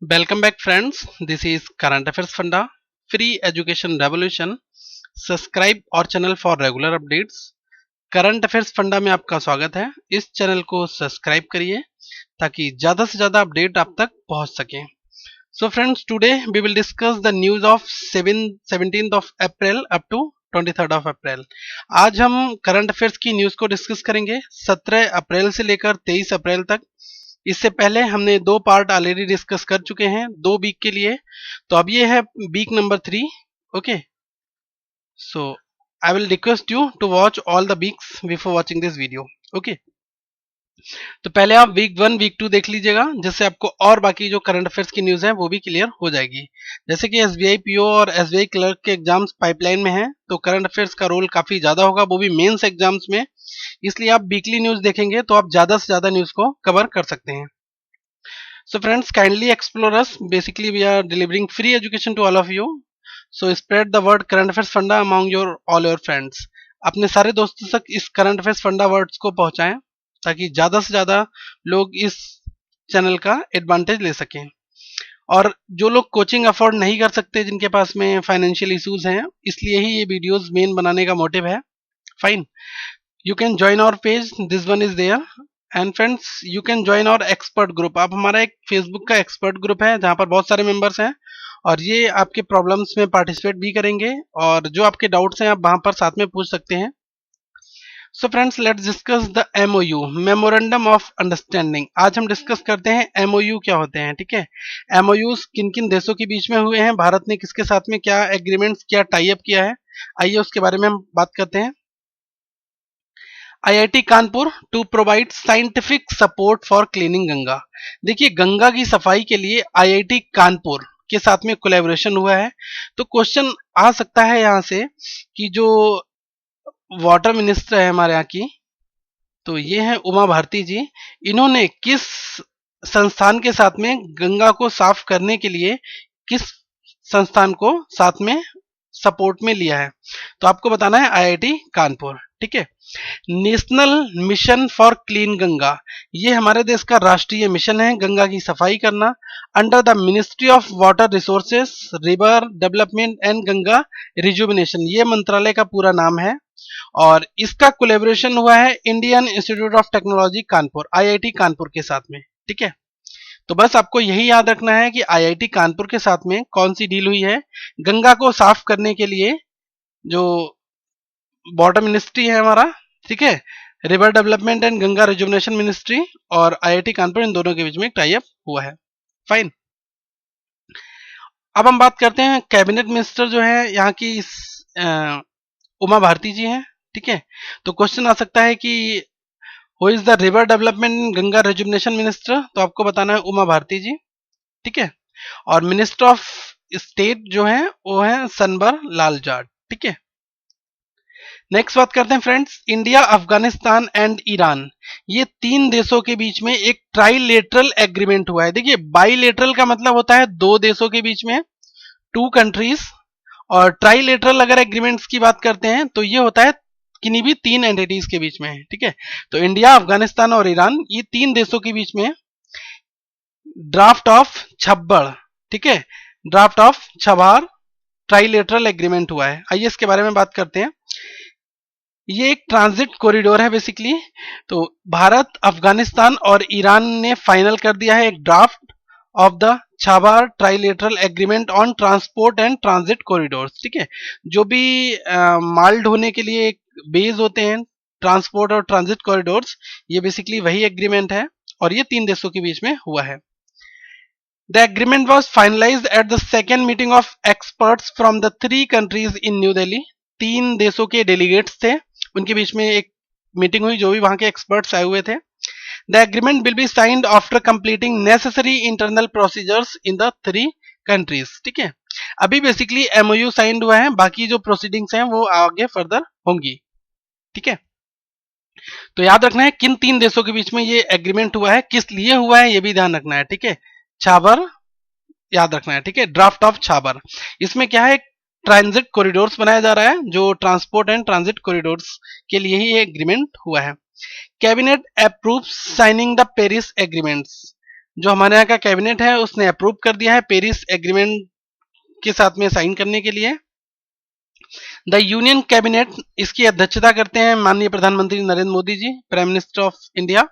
Welcome back, friends. This is Current Affairs Funda, Free Education Revolution. Subscribe our channel for regular updates. Current affairs funda में आपका स्वागत है। इस channel को subscribe करिए ताकि ज़्यादा से ज़्यादा अपडेट आप तक पहुंच सके। So friends, today we will discuss the news of 17th of April up to 23rd of April. आज हम करंट अफेयर्स की न्यूज़ को डिस्कस करेंगे 17 अप्रैल से लेकर 23 अप्रैल तक। इससे पहले हमने दो पार्ट ऑलरेडी डिस्कस कर चुके हैं 2 वीक के लिए, तो अब ये है week number 3। Okay, so I will request you to watch all the weeks before watching this video. Okay, तो पहले आप वीक 1 वीक 2 देख लीजिएगा, जिससे आपको और बाकी जो करंट अफेयर्स की न्यूज़ है वो भी क्लियर हो जाएगी। जैसे कि एसबीआई पीओ और एसबीआई क्लर्क के एग्जाम्स पाइपलाइन में हैं, तो करंट अफेयर्स का रोल काफ़ी ज़्यादा होगा, वो भी मेंस एग्जाम्स में। इसलिए आप वीकली न्यूज़ देखेंगे तो आप ज़्यादा से ज़्यादा न्यूज़ को कवर कर सकते हैं। So friends, kindly explore us. Basically, we are delivering free education to all of you. So spread the word current affairs funda among all your friends. अपने सारे दोस्तों तक इस करंट अफेयर्स फंडा वर्ड्स को पहुंचाएं ताकि ज़्यादा से ज़्यादा लोग इस चैनल का एडवांटेज ले सकें। और जो लोग कोचिंग अफोर्ड नहीं कर सकते, जिनके पास में फाइनेंशियल इश्यूज हैं, इसलिए ही ये वीडियोस मेन बनाने का मोटिव है। Fine, you can join our page, this one is there. And friends, you can join our expert group. आप हमारा एक फेसबुक का एक्सपर्ट ग्रुप है जहां पर बहुत सारे मेंबर्स हैं और ये आपके प्रॉब्लम्स में पार्टिसिपेट भी करेंगे और जो आपके डाउट्स हैं आप वहां पर साथ में पूछ सकते हैं। So friends, let's discuss the MOU, memorandum of understanding. आज हम डिस्कस करते हैं एमओयू क्या होते हैं। ठीक है, एमओयूज किन किन देशों के बीच में हुए हैं, भारत ने किसके साथ में क्या एग्रीमेंट्स, क्या टाई अप किया है, आइए उसके बारे में हम बात करते हैं। IIT Kanpur to provide scientific support for cleaning Ganga. देखिए, गंगा की सफाई के लिए आईआईटी कानपुर के साथ में कोलैबोरेशन हुआ है। तो क्वेश्चन आ सकता है यहाँ से कि जो वाटर मिनिस्टर है हमारे यहाँ की, तो ये है उमा भारती जी, इन्होंने किस संस्थान के साथ में गंगा को साफ करने के लिए किस संस्थान को साथ में सपोर्ट में लिया है, तो आपको बताना है आईआईटी कानपुर। ठीक है, national mission for clean Ganga, ये हमारे देश का राष्ट्रीय मिशन है गंगा की सफाई करना, under the ministry of water resources, river development and Ganga rejuvenation, ये मंत्रालय का पूरा नाम है। और इसका कोलैबोरेशन हुआ है Indian institute of technology Kanpur, IIT Kanpur के साथ में। ठीक है, तो बस आपको यही याद रखना है कि आईआईटी कानपुर के साथ में कौन सी डील हुई है। गंगा को साफ करने के लिए जो वाटर मिनिस्ट्री है हमारा, ठीक है, river development and Ganga rejuvenation ministry और आईआईटी कानपुर, इन दोनों के बीच में एक टाई अप हुआ है। फाइन, अब हम बात करते हैं कैबिनेट मिनिस्टर जो है यहाँ की उमा भारती जी हैं। ठीक है, तो क्वेश्चन आ सकता है कि who is the river development Ganga rejuvenation minister, तो आपको बताना है उमा भारती जी। ठीक है, और मिनिस्टर ऑफ स्टेट जो है वो है सनबर लाल जाट। ठीक है, नेक्स्ट बात करते हैं friends, India, Afghanistan and Iran, ये 3 देशों के बीच में एक ट्राइलेटरल एग्रीमेंट हुआ है। देखिए, बाइलेटरल का मतलब होता है 2 देशों के बीच में, 2 कंट्रीज, और ट्राइलेटरल अगर एग्रीमेंट्स की बात करते हैं तो ये होता है किन्हीं भी 3 एंटिटीज के बीच में। ठीक है, तो इंडिया, अफगानिस्तान और ईरान, ये 3 देशों के बीच में ड्राफ्ट ऑफ छब्बड़, ठीक है, ड्राफ्ट ऑफ छबार ट्राइलेटरल एग्रीमेंट हुआ है। आइए इसके बारे में बात करते हैं। ये एक ट्रांजिट कॉरिडोर है बेसिकली, तो भारत, अफगानिस्तान और ईरान ने फाइनल कर दिया है एक draft of the Chabahar trilateral agreement on transport and transit corridors. ठीक है, जो भी माल ढोने के लिए बेस होते हैं, ट्रांसपोर्ट और ट्रांजिट कॉरिडोर्स, ये बेसिकली वही एग्रीमेंट है और ये 3 देशों के बीच में हुआ है। The agreement was finalized at the second meeting of experts from the 3 countries in New Delhi. 3 देशों के डेलीगेट्स थे, उनके बीच में एक मीटिंग हुई, जो भी वहां के एक्सपर्ट्स आए हुए थे। The agreement will be signed after completing necessary internal procedures in the 3 countries. ठीक है, अभी बेसिकली एमओयू साइंड हुआ है, बाकी जो प्रोसीडिंग्स हैं वो आगे फर्दर होंगी। ठीक है, तो याद रखना है किन 3 देशों के बीच में ये एग्रीमेंट हुआ है, किस लिए हुआ है, ये भी ध्यान रखना है। ठीक है, छाबर याद रखना है। ठीक है, ड्राफ्ट ऑफ छाबर, इसमें क्या है, ट्रांजिट कॉरिडोर्स बनाया जा रहा है, जो ट्रांसपोर्ट एंड ट्रांजिट कॉरिडोर्स के लिए ही ये एग्रीमेंट हुआ है। Cabinet approve signing the Paris agreements, जो हमारे यहाँ का कैबिनेट है उसने अप्रूव कर दिया है पेरिस एग्रीमेंट के साथ में साइन करने के लिए। द यूनियन कैबिनेट, इसकी अध्यक्षता करते हैं माननीय प्रधानमंत्री Narendra Modi ji, prime minister of India.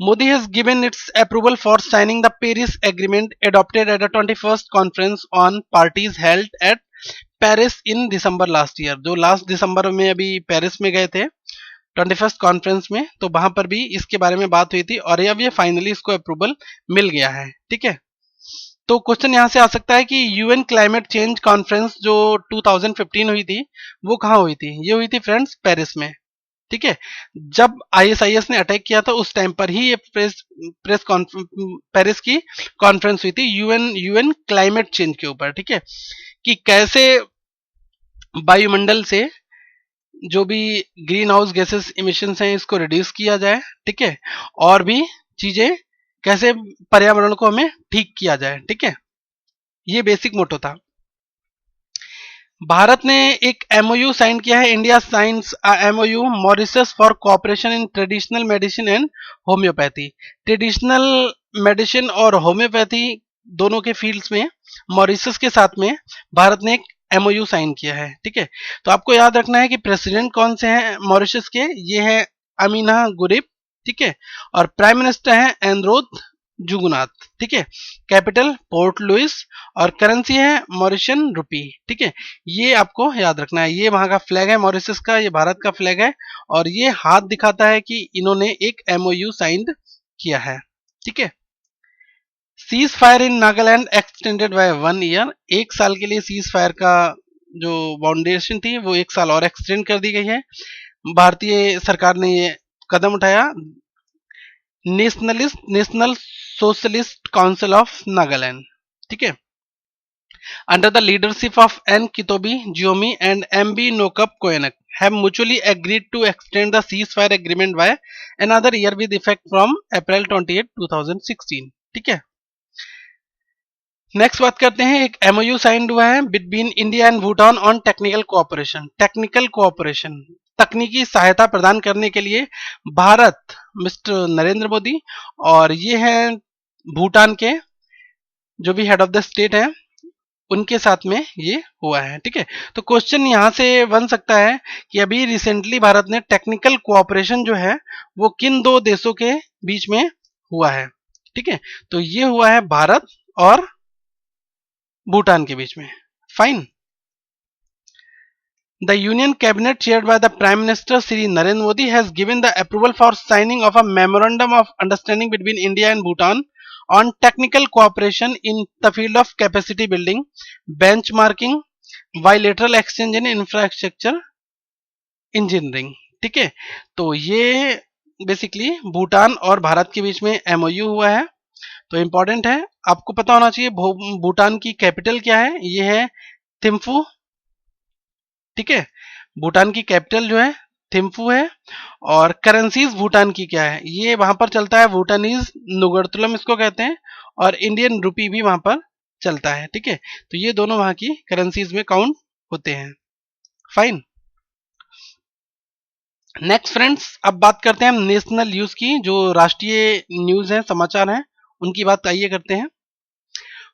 Modi has given its approval for signing the Paris Agreement adopted at the 21st conference on parties held at Paris in December last year। जो last दिसंबर में अभी Paris में गए थे 21st कॉन्फ्रेंस में, तो वहां पर भी इसके बारे में बात हुई थी और अब ये फाइनली इसको अप्रूवल मिल गया है। ठीक है, तो क्वेश्चन यहां से आ सकता है कि यूएन क्लाइमेट चेंज कॉन्फ्रेंस जो 2015 हुई थी वो कहां हुई थी? ये हुई थी फ्रेंड्स पेरिस में। ठीक है, जब आईएसआईएस ने अटैक किया था उस टाइम पर ही ये पेरिस की कॉन्फ्रेंस हुई थी यूएन क्लाइमेट चेंज के ऊपर। ठीक है, कि कैसे वायुमंडल से जो भी ग्रीन हाउस गैसेस इमिशंस हैं इसको रिड्यूस किया जाए। ठीक है, और भी चीजें कैसे पर्यावरण को हमें ठीक किया जाए। ठीक है, ये बेसिक मोटो था। भारत ने एक एमओयू साइन किया है, India science MOU Mauritius for cooperation in traditional medicine and homeopathy. Traditional medicine और होम्योपैथी दोनों के फील्ड्स में मॉरिशस के साथ में भारत ने एक एमओयू साइन किया है। ठीक है, तो आपको याद रखना है कि प्रेसिडेंट कौन से हैं मॉरिशस के? ये है अमीना गुरिप। ठीक है, और प्राइम मिनिस्टर हैं एंड्रोथ जुगुनाथ। ठीक है, कैपिटल पोर्ट लुइस और करेंसी है मॉरिशियन रुपी। ठीक है, ये आपको याद रखना है। ये वहां का फ्लैग है मॉरिशस का, ये भारत का फ्लैग है और ये हाथ दिखाता है कि इन्होंने एक एमओयू साइन किया है। ठीक है, cease fire in Nagaland extended by 1 year. एक साल के लिए सीज फायर का जो बाउंडेशन थी वो एक साल और एक्सटेंड कर दी गई है। भारतीय सरकार ने ये कदम उठाया। National socialist council of Nagaland. ठीक है, under the leadership of N. Kitobi Jiomi and M.B. Nokap Koenak have mutually agreed to extend the ceasefire agreement by another year with effect from April 28, 2016। ठीक है, नेक्स्ट बात करते हैं, एक MOU sign हुआ है between India and Bhutan on technical cooperation. Technical cooperation, तकनीकी सहायता प्रदान करने के लिए भारत मिस्टर नरेंद्र मोदी और ये हैं भूटान के जो भी हेड ऑफ द स्टेट हैं उनके साथ में ये हुआ है। ठीक है, तो क्वेश्चन यहां से बन सकता है कि अभी रिसेंटली भारत ने टेक्निकल कोऑपरेशन जो है वो किन दो देशों के बीच में हुआ है? ठीक है, तो ये हुआ है भारत और भूटान के बीच में। Fine. The Union Cabinet chaired by the Prime Minister Shri Narendra Modi has given the approval for signing of a memorandum of understanding between India and Bhutan on technical cooperation in the field of capacity building, benchmarking, bilateral exchange in infrastructure engineering। ठीक है, तो ये basically Bhutan और भारत के बीच में MOU हुआ है। तो इंपॉर्टेंट है, आपको पता होना चाहिए भूटान की कैपिटल क्या है। ये है थिम्फू। ठीक है, भूटान की कैपिटल जो है थिम्फू है और करेंसीज भूटान की क्या है? ये वहां पर चलता है भूटानीज नुगरतुलम इसको कहते हैं और इंडियन रुपी भी वहां पर चलता है। ठीक है, तो ये दोनों वहां की करेंसीज में काउंट होते हैं। फाइन। नेक्स्ट फ्रेंड्स, अब बात करते हैं हम नेशनल न्यूज की, जो राष्ट्रीय न्यूज है, समाचार हैं, उनकी बात आइए करते हैं।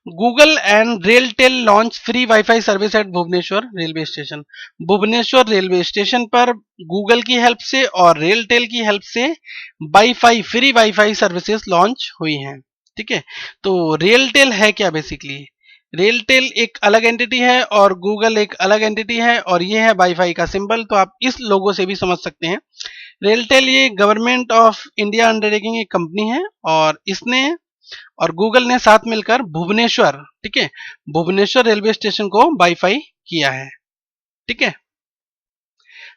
Google and RailTel launch free wifi service at Bhubaneswar railway station. Bhubaneswar railway station पर गूगल की हेल्प से और रेलटेल की हेल्प से wifi free wifi services launch हुई हैं। ठीक है, तो रेलटेल है क्या? बेसिकली रेलटेल एक अलग एंटिटी है और गूगल एक अलग एंटिटी है और ये है वाईफाई का सिंबल। तो आप इस लोगो से भी समझ सकते हैं। रेलटेल ये गवर्नमेंट ऑफ इंडिया अंडरटेकिंग एक कंपनी है और इसने और गूगल ने साथ मिलकर भुवनेश्वर, ठीक है, भुवनेश्वर रेलवे स्टेशन को वाईफाई किया है। ठीक है,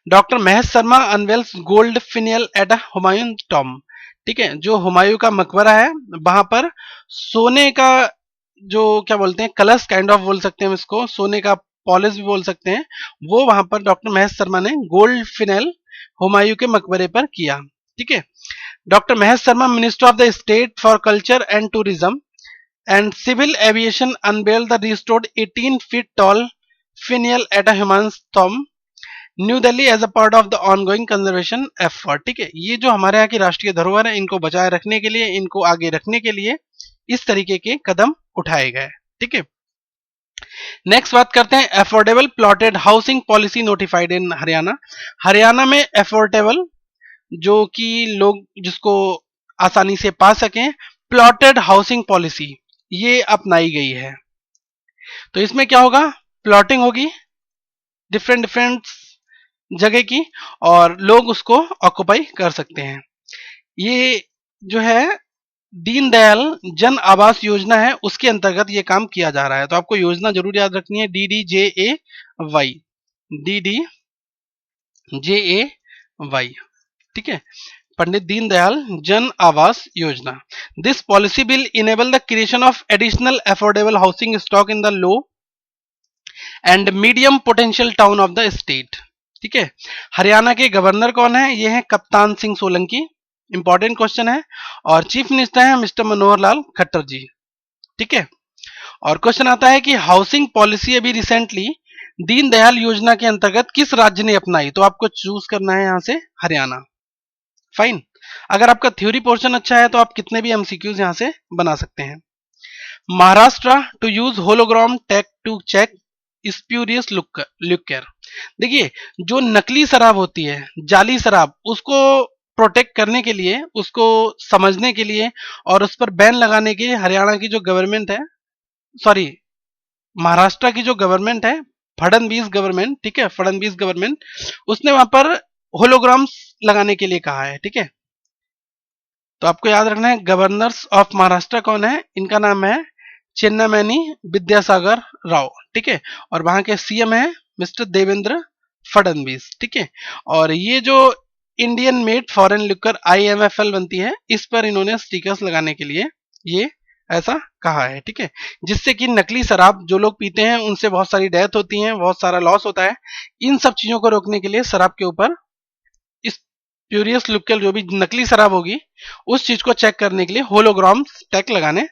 doctor Mahesh Sharma unveils gold finial at Humayun tomb. ठीक है, जो हुमायूं का मकबरा है वहां पर सोने का जो क्या बोलते हैं कलश काइंड ऑफ बोल सकते हैं हम इसको, सोने का पॉलिश भी बोल सकते हैं, वो वहां पर डॉक्टर महेश शर्मा ने गोल्ड फिनेल हुमायूं के मकबरे पर किया। ठीक है, doctor Mahesh Sharma minister of the state for culture and tourism and civil aviation unveil the restored 18 feet tall finial at Humayun tomb new Delhi as a part of the ongoing conservation effort. ठीक है, ये जो हमारे यहाँ की राष्ट्रीय धरोहर है इनको बचाए रखने के लिए, इनको आगे रखने के लिए इस तरीके के कदम उठाए गए। ठीक है, नेक्स्ट बात करते हैं affordable plotted housing policy notified in Haryana. Haryana में अफोर्डेबल, जो कि लोग जिसको आसानी से पा सकें, प्लॉटेड हाउसिंग पॉलिसी ये अपनाई गई है। तो इसमें क्या होगा, प्लॉटिंग होगी डिफरेंट डिफरेंट जगह की और लोग उसको ऑक्युपाई कर सकते हैं। ये जो है दीनदयाल जन आवास योजना है, उसके अंतर्गत ये काम किया जा रहा है। तो आपको योजना जरूर याद रखनी है, DDJAY, DDJAY। ठीक है, पंडित दीनदयाल जन Awas Yojana. This policy will enable the creation of additional affordable housing stock in the low and medium potential town of the state. ठीक है, हरियाणा के गवर्नर कौन है, ये है कप्तान सिंह सोलंकी, इंपॉर्टेंट क्वेश्चन है। और चीफ मिनिस्टर है मिस्टर मनोहर लाल खट्टर जी। ठीक है, और क्वेश्चन आता है कि हाउसिंग पॉलिसी अभी रिसेंटली दीनदयाल योजना के अंतर्गत किस राज्य ने अपनाई। तो आपको चूज करना है यहां से हरियाणा। फाइन, अगर आपका थ्योरी पोर्शन अच्छा है तो आप कितने भी एमसीक्यूज यहां से बना सकते हैं। Maharashtra to use hologram tech to check spurious liquor. देखिए, जो नकली शराब होती है, जाली शराब, उसको प्रोटेक्ट करने के लिए, उसको समझने के लिए और उस पर बैन लगाने के लिए हरियाणा की जो गवर्नमेंट है, सॉरी महाराष्ट्र की जो गवर्नमेंट है, फडणवीस गवर्नमेंट, ठीक है, फडणवीस गवर्नमेंट, उसने वहां पर होलोग्राम्स लगाने के लिए कहा है। ठीक है, तो आपको याद रखना है गवर्नर्स ऑफ महाराष्ट्र कौन है, इनका नाम है चेन्नामैनी विद्यासागर राव। ठीक है, और वहां के सीएम है मिस्टर देवेंद्र फडणवीस। ठीक है, और ये जो Indian made foreign liquor IMFL बनती है, इस पर इन्होंने स्टिकर्स लगाने के लिए ये ऐसा कहा है। ठीक है, जिससे कि नकली शराब जो लोग पीते हैं उनसे बहुत सारी डेथ होती है, बहुत सारा लॉस होता है। इन सब चीजों को रोकने के लिए शराब के ऊपर इस प्यूरियस लिक्वर, जो भी नकली शराब होगी, उस चीज को चेक करने के लिए होलोग्राम टैग लगाने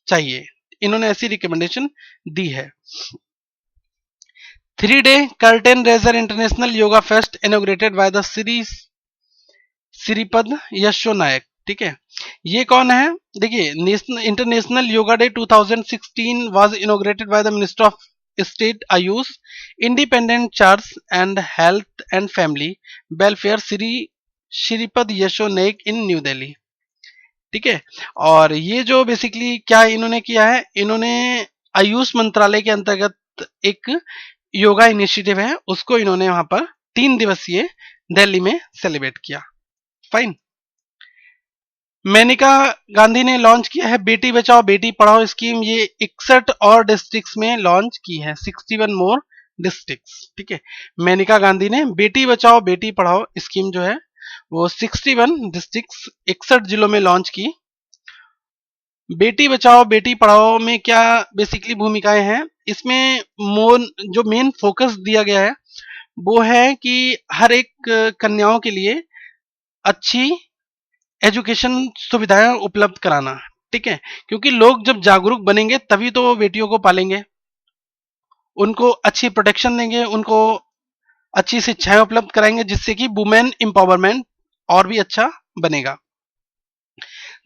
चाहिए। इन्होंने ऐसी रिकमेंडेशन दी है। 3-day curtain raiser international yoga fest inaugurated by the Shripad Yesso Naik. ठीक है, ये कौन है, देखिए, international yoga day 2016 was inaugurated by the minister of state AYUSH, independent charge and health and family welfare Shripad Yesso Naik in New Delhi. ठीक है, और ये जो बेसिकली क्या इन्होंने किया है, इन्होंने आयुष मंत्रालय के अंतर्गत एक योगा इनिशिएटिव है, उसको इन्होंने वहां पर 3 दिवसीय दिल्ली में सेलिब्रेट किया। फाइन, मेनका गांधी ने लॉन्च किया है बेटी बचाओ बेटी पढ़ाओ स्कीम। ये 61 और डिस्ट्रिक्ट्स में लॉन्च की है, 61 मोर डिस्ट्रिक्ट्स। ठीक है, मेनका गांधी ने बेटी बचाओ बेटी पढ़ाओ स्कीम जो है वो 61 डिस्ट्रिक्ट्स 61 जिलों में लॉन्च की। बेटी बचाओ बेटी पढ़ाओ में क्या बेसिकली भूमिकाएं हैं, इसमें जो मेन फोकस दिया गया है वो है कि हर एक कन्याओं के लिए अच्छी एजुकेशन सुविधाएं उपलब्ध कराना। ठीक है, क्योंकि लोग जब जागरूक बनेंगे तभी तो वो बेटियों को पालेंगे, उनको अच्छी प्रोटेक्शन देंगे, उनको अच्छी शिक्षाएं उपलब्ध कराएंगे, जिससे कि वुमेन एम्पावरमेंट और भी अच्छा बनेगा।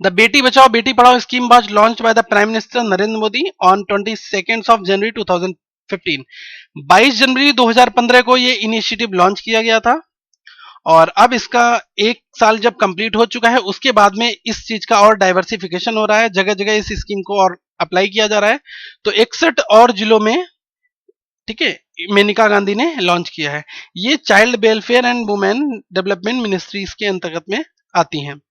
द बेटी Bachao Beti Padhao scheme was launch by the prime minister Narendra Modi on 22 जनवरी 2015। 22 जनवरी 2015 को ये इनिशिएटिव लॉन्च किया गया था और अब इसका 1 साल जब कंप्लीट हो चुका है, उसके बाद में इस चीज का और डाइवर्सिफिकेशन हो रहा है, जगह जगह इस स्कीम को और अप्लाई किया जा रहा है। तो 61 और जिलों में, ठीक है, मेनका गांधी ने लॉन्च किया है। ये child welfare and women development ministries के अंतर्गत में आती हैं।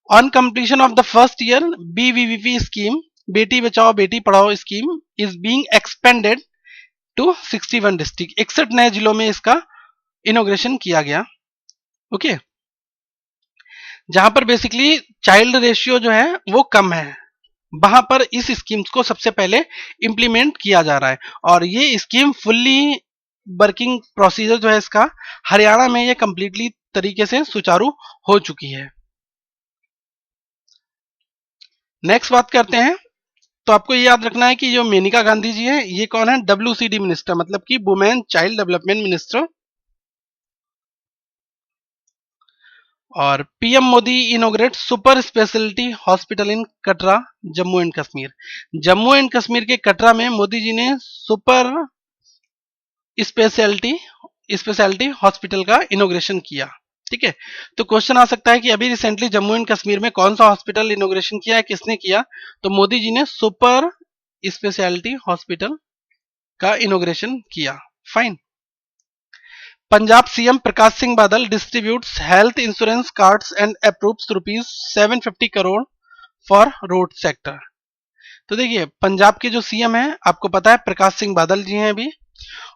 On completion of the first year, BVVP scheme Beti Bachao Beti Padhao scheme is being expanded to 61 district. 61 नए जिलों में इसका इनोग्रेशन किया गया। ओके, जहां पर बेसिकली चाइल्ड रेशियो जो है वो कम है, वहां पर इस स्कीम्स को सबसे पहले इंप्लीमेंट किया जा रहा है। और ये स्कीम फुल्ली वर्किंग प्रोसीजर जो है इसका, हरियाणा में ये कंप्लीटली तरीके से सुचारू हो चुकी है। नेक्स्ट बात करते हैं, तो आपको ये याद रखना है कि जो मेनका गांधी जी है ये कौन है, WCD मिनिस्टर, मतलब कि वुमेन चाइल्ड डेवलपमेंट मिनिस्टर। और PM Modi इनोग्रेट super speciality hospital in Katra Jammu and Kashmir. Jammu and Kashmir के कटरा में मोदी जी ने सुपर स्पेशलिटी हॉस्पिटल का इनोग्रेशन किया। ठीक है, तो क्वेश्चन आ सकता है कि अभी रिसेंटली जम्मू एंड कश्मीर में कौन सा हॉस्पिटल इनोग्रेशन किया है, किसने किया? तो मोदी जी ने सुपर स्पेशलिटी हॉस्पिटल का इनोग्रेशन किया। Fine. Punjab CM Prakash Singh Badal distributes health insurance cards and approves ₹750 crore for road sector. तो देखिए, पंजाब के जो सीएम हैं आपको पता है प्रकाश सिंह बादल जी हैं अभी,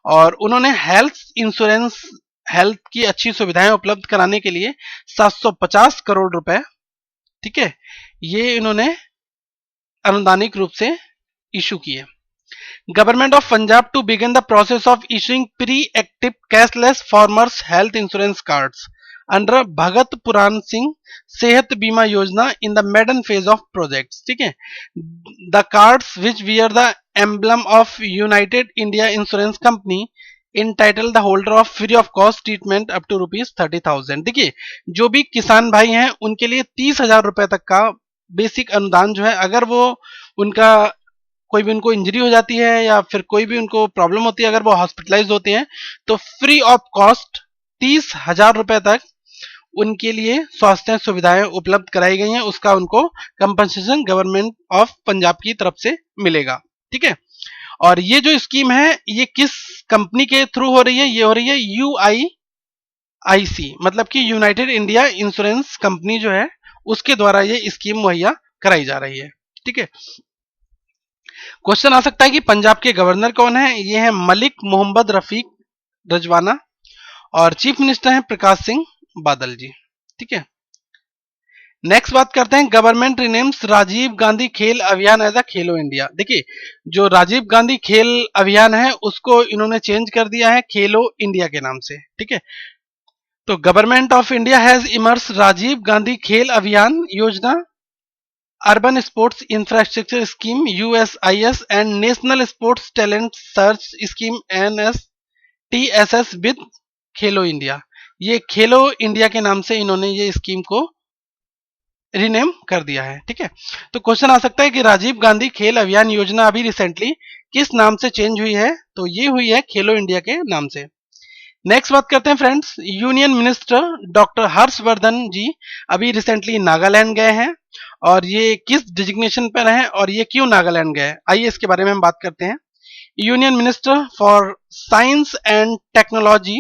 और उन्होंने हेल्थ इंश्योरेंस, हेल्थ की अच्छी सुविधाएं उपलब्ध कराने के लिए 750 करोड़ रुपए, ठीक है, ये इन्होंने अनुदानिक रूप से इशू किए। Government of Punjab to begin the process of issuing pre active cashless farmers health insurance cards under Bhagat Puran Singh Sehat Bima Yojana in the maiden phase of projects. ठीक है, the cards which wear the emblem of united India insurance company entitled the holder of free of cost treatment up to ₹30,000। देखिए, जो भी किसान भाई हैं उनके लिए 30,000 रुपए तक का बेसिक अनुदान जो है, अगर वो उनका कोई भी उनको इंजरी हो जाती है या फिर कोई भी उनको प्रॉब्लम होती है, अगर वो हॉस्पिटलाइज होते हैं, तो फ्री ऑफ कॉस्ट 30,000 रुपए तक उनके लिए स्वास्थ्य सुविधाएं उपलब्ध कराई गई हैं। उसका उनको कंपनसेशन गवर्नमेंट ऑफ पंजाब की तरफ से मिलेगा। ठीक है, और ये जो स्कीम है ये किस कंपनी के थ्रू हो रही है? ये हो रही है UIIC, मतलब कि यूनाइटेड इंडिया इंश्योरेंस कंपनी जो है उसके द्वारा ये स्कीम मुहैया कराई जा रही है। ठीक है, क्वेश्चन आ सकता है कि पंजाब के गवर्नर कौन है? ये है मलिक मोहम्मद रफीक रजवाना, और चीफ मिनिस्टर हैं प्रकाश सिंह बादल जी। ठीक है, नेक्स्ट बात करते हैं, गवर्नमेंट रिनेम्स राजीव गांधी खेल अभियान एज अ खेलो इंडिया। देखिए, जो राजीव गांधी खेल अभियान है उसको इन्होंने चेंज कर दिया है खेलो इंडिया के नाम से। ठीक है, तो government of India has immerse Rajiv Gandhi Khel Abhiyan Yojana, urban sports infrastructure scheme USIS and national sports talent search scheme NSTSS with Khelo India. ये खेलो इंडिया के नाम से इन्होंने ये स्कीम को रीनेम कर दिया है। ठीक है, तो क्वेश्चन आ सकता है कि राजीव गांधी खेल अभियान योजना अभी रिसेंटली किस नाम से चेंज हुई है? तो ये हुई है खेलो इंडिया के नाम से। नेक्स्ट बात करते हैं friends, union minister doctor Harshvardhan ji अभी रिसेंटली नागालैंड गए हैं, और ये किस डिजिग्नेशन पर हैं और ये क्यों नागालैंड गए? आइए इसके बारे में हम बात करते हैं। Union minister for science and technology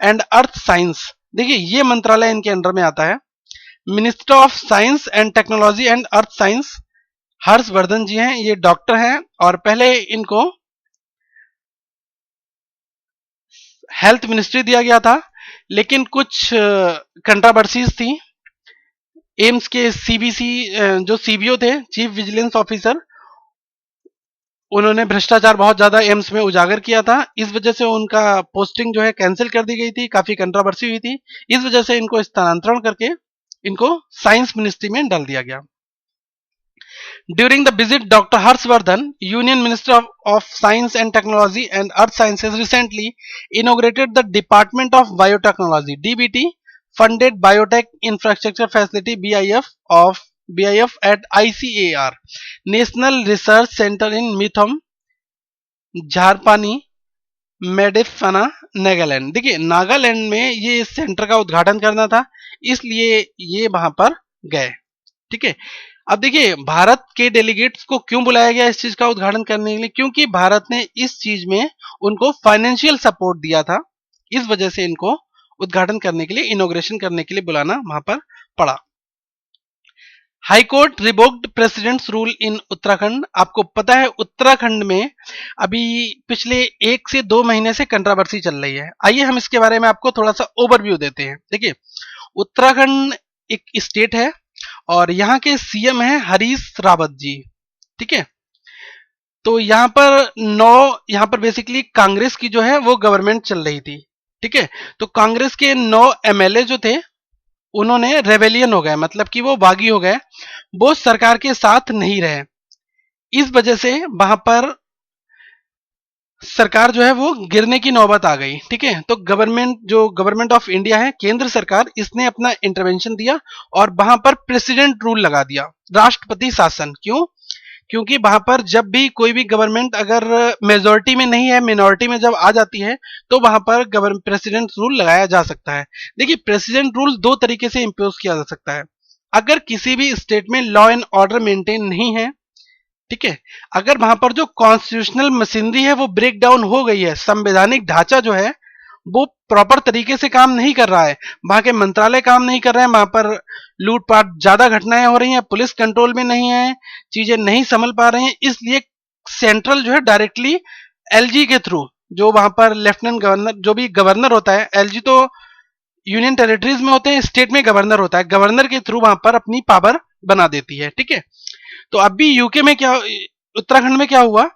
and earth science, देखिए ये मंत्रालय इनके अंडर में आता है। Minister of science and technology and earth science Harshvardhan ji हैं, ये डॉक्टर हैं, और पहले इनको हेल्थ मिनिस्ट्री दिया गया था, लेकिन कुछ कंट्रोवर्सीज थी। एम्स के CBC जो CBO थे, चीफ विजिलेंस ऑफिसर, उन्होंने भ्रष्टाचार बहुत ज्यादा एम्स में उजागर किया था। इस वजह से उनका पोस्टिंग जो है कैंसिल कर दी गई थी, काफी कंट्रोवर्सी हुई थी। इस वजह से इनको स्थानांतरण करके इनको साइंस मिनिस्ट्री में डाल दिया गया। During the visit, Dr. Harshvardhan, Union Minister of Science and Technology and Earth Sciences, recently inaugurated the Department of Biotechnology (DBT) funded Biotech Infrastructure Facility (BIF) at ICAR National Research Center in Mithom, झारपानी, मेडिफना, Nagaland. देखिए, नागालैंड में ये centre का उद्घाटन करना था, इसलिए ये वहां पर गए। ठीक है, अब देखिए भारत के डेलीगेट्स को क्यों बुलाया गया इस चीज का उद्घाटन करने के लिए? क्योंकि भारत ने इस चीज में उनको फाइनेंशियल सपोर्ट दिया था, इस वजह से इनको उद्घाटन करने के लिए, इनॉग्रेशन करने के लिए बुलाना वहां पर पड़ा। High court revoked presidents rule in Uttarakhand. आपको पता है उत्तराखंड में अभी पिछले 1 से 2 महीने से कंट्रोवर्सी चल रही है। आइए हम इसके बारे में आपको थोड़ा सा ओवरव्यू देते हैं। देखिए, उत्तराखंड एक स्टेट है और यहाँ के सीएम हैं हरीश रावत जी। ठीक है, तो यहाँ पर बेसिकली कांग्रेस की जो है वो गवर्नमेंट चल रही थी। ठीक है, तो कांग्रेस के 9 MLA जो थे उन्होंने रेबेलियन हो गए, मतलब कि वो बागी हो गए, वो सरकार के साथ नहीं रहे। इस वजह से वहां पर सरकार जो है वो गिरने की नौबत आ गई। ठीक है, तो गवर्नमेंट ऑफ इंडिया है, केंद्र सरकार, इसने अपना इंटरवेंशन दिया और वहां पर प्रेसिडेंट रूल लगा दिया, राष्ट्रपति शासन। क्यों? क्योंकि वहां पर जब भी कोई भी गवर्नमेंट अगर मेजोरिटी में नहीं है, मिनॉरिटी में जब आ जाती है, तो वहां पर प्रेसिडेंट रूल लगाया जा सकता है। देखिए, प्रेसिडेंट रूल दो तरीके से इंपोज किया जा सकता है। अगर किसी भी स्टेट में लॉ एंड ऑर्डर मेंटेन नहीं है, ठीक है, अगर वहां पर जो कॉन्स्टिट्यूशनल मशीनरी है वो ब्रेक डाउन हो गई है, संवैधानिक ढांचा जो है वो प्रॉपर तरीके से काम नहीं कर रहा है, वहां के मंत्रालय काम नहीं कर रहे हैं, वहां पर लूटपाट ज्यादा घटनाएं हो रही हैं, पुलिस कंट्रोल में नहीं है, चीजें नहीं संभल पा रही हैं, इसलिए सेंट्रल जो है डायरेक्टली एलजी के थ्रू, जो वहां पर लेफ्टिनेंट गवर्नर, जो भी गवर्नर होता है, एलजी तो यूनियन टेरिटरीज में होते हैं, स्टेट में गवर्नर होता है, गवर्नर के थ्रू वहां पर अपनी पावर बना देती है। ठीक है, तो अभी यूके में क्या, उत्तराखंड में क्या हुआ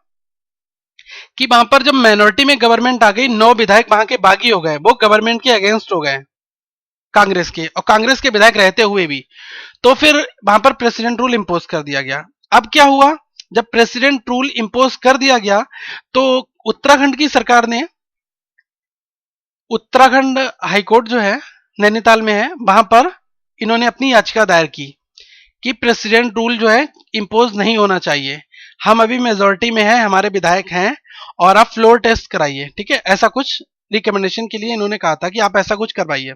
कि वहां पर जब माइनॉरिटी में गवर्नमेंट आ गई, 9 विधायक वहां के बागी हो गए, वो गवर्नमेंट के अगेंस्ट हो गए, कांग्रेस के, और कांग्रेस के विधायक रहते हुए भी, तो फिर वहां पर प्रेसिडेंट रूल इंपोज कर दिया गया। अब क्या हुआ, जब प्रेसिडेंट रूल इंपोज कर दिया गया तो उत्तराखंड की सरकार ने, उत्तराखंड हाईकोर्ट जो है नैनीताल में है, वहां पर इन्होंने अपनी याचिका दायर की कि प्रेसिडेंट रूल जो है इंपोज नहीं होना चाहिए, हम अभी मेजोरिटी में है, हमारे विधायक हैं, और आप फ्लोर टेस्ट कराइए। ठीक है, ऐसा कुछ रिकमेंडेशन के लिए इन्होंने कहा था कि आप ऐसा कुछ करवाइए।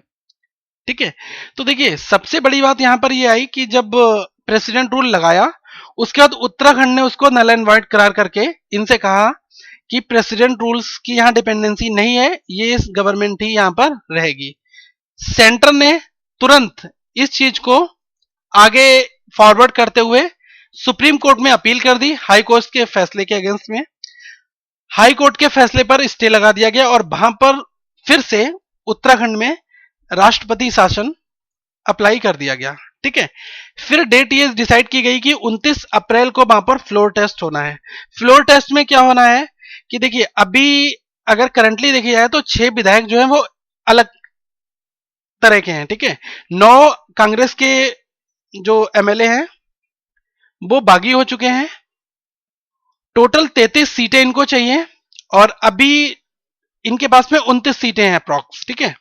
ठीक है, तो देखिए सबसे बड़ी बात यहां पर यह आई कि जब प्रेसिडेंट रूल लगाया, उसके बाद उत्तराखंड ने उसको नल एंड वाइड करार करके इनसे कहा कि प्रेसिडेंट रूल्स की यहां डिपेंडेंसी नहीं है, ये गवर्नमेंट ही यहां पर रहेगी। सेंटर ने तुरंत इस चीज को आगे फॉरवर्ड करते हुए सुप्रीम कोर्ट में अपील कर दी, हाई कोर्ट के फैसले के अगेंस्ट में। हाई कोर्ट के फैसले पर स्टे लगा दिया गया और वहां पर फिर से उत्तराखंड में राष्ट्रपति शासन अप्लाई कर दिया गया। ठीक है, फिर डेट ये डिसाइड की गई कि 29 अप्रैल को वहां पर फ्लोर टेस्ट होना है। फ्लोर टेस्ट में क्या होना है कि देखिए, अभी अगर करंटली देखी जाए तो 6 विधायक जो है वो अलग तरह के हैं। ठीक है, 9 कांग्रेस के जो एमएलए हैं वो बागी हो चुके हैं, टोटल 33 सीटें इनको चाहिए, और अभी इनके पास में 29 सीटें हैं अप्रॉक्स। ठीक है,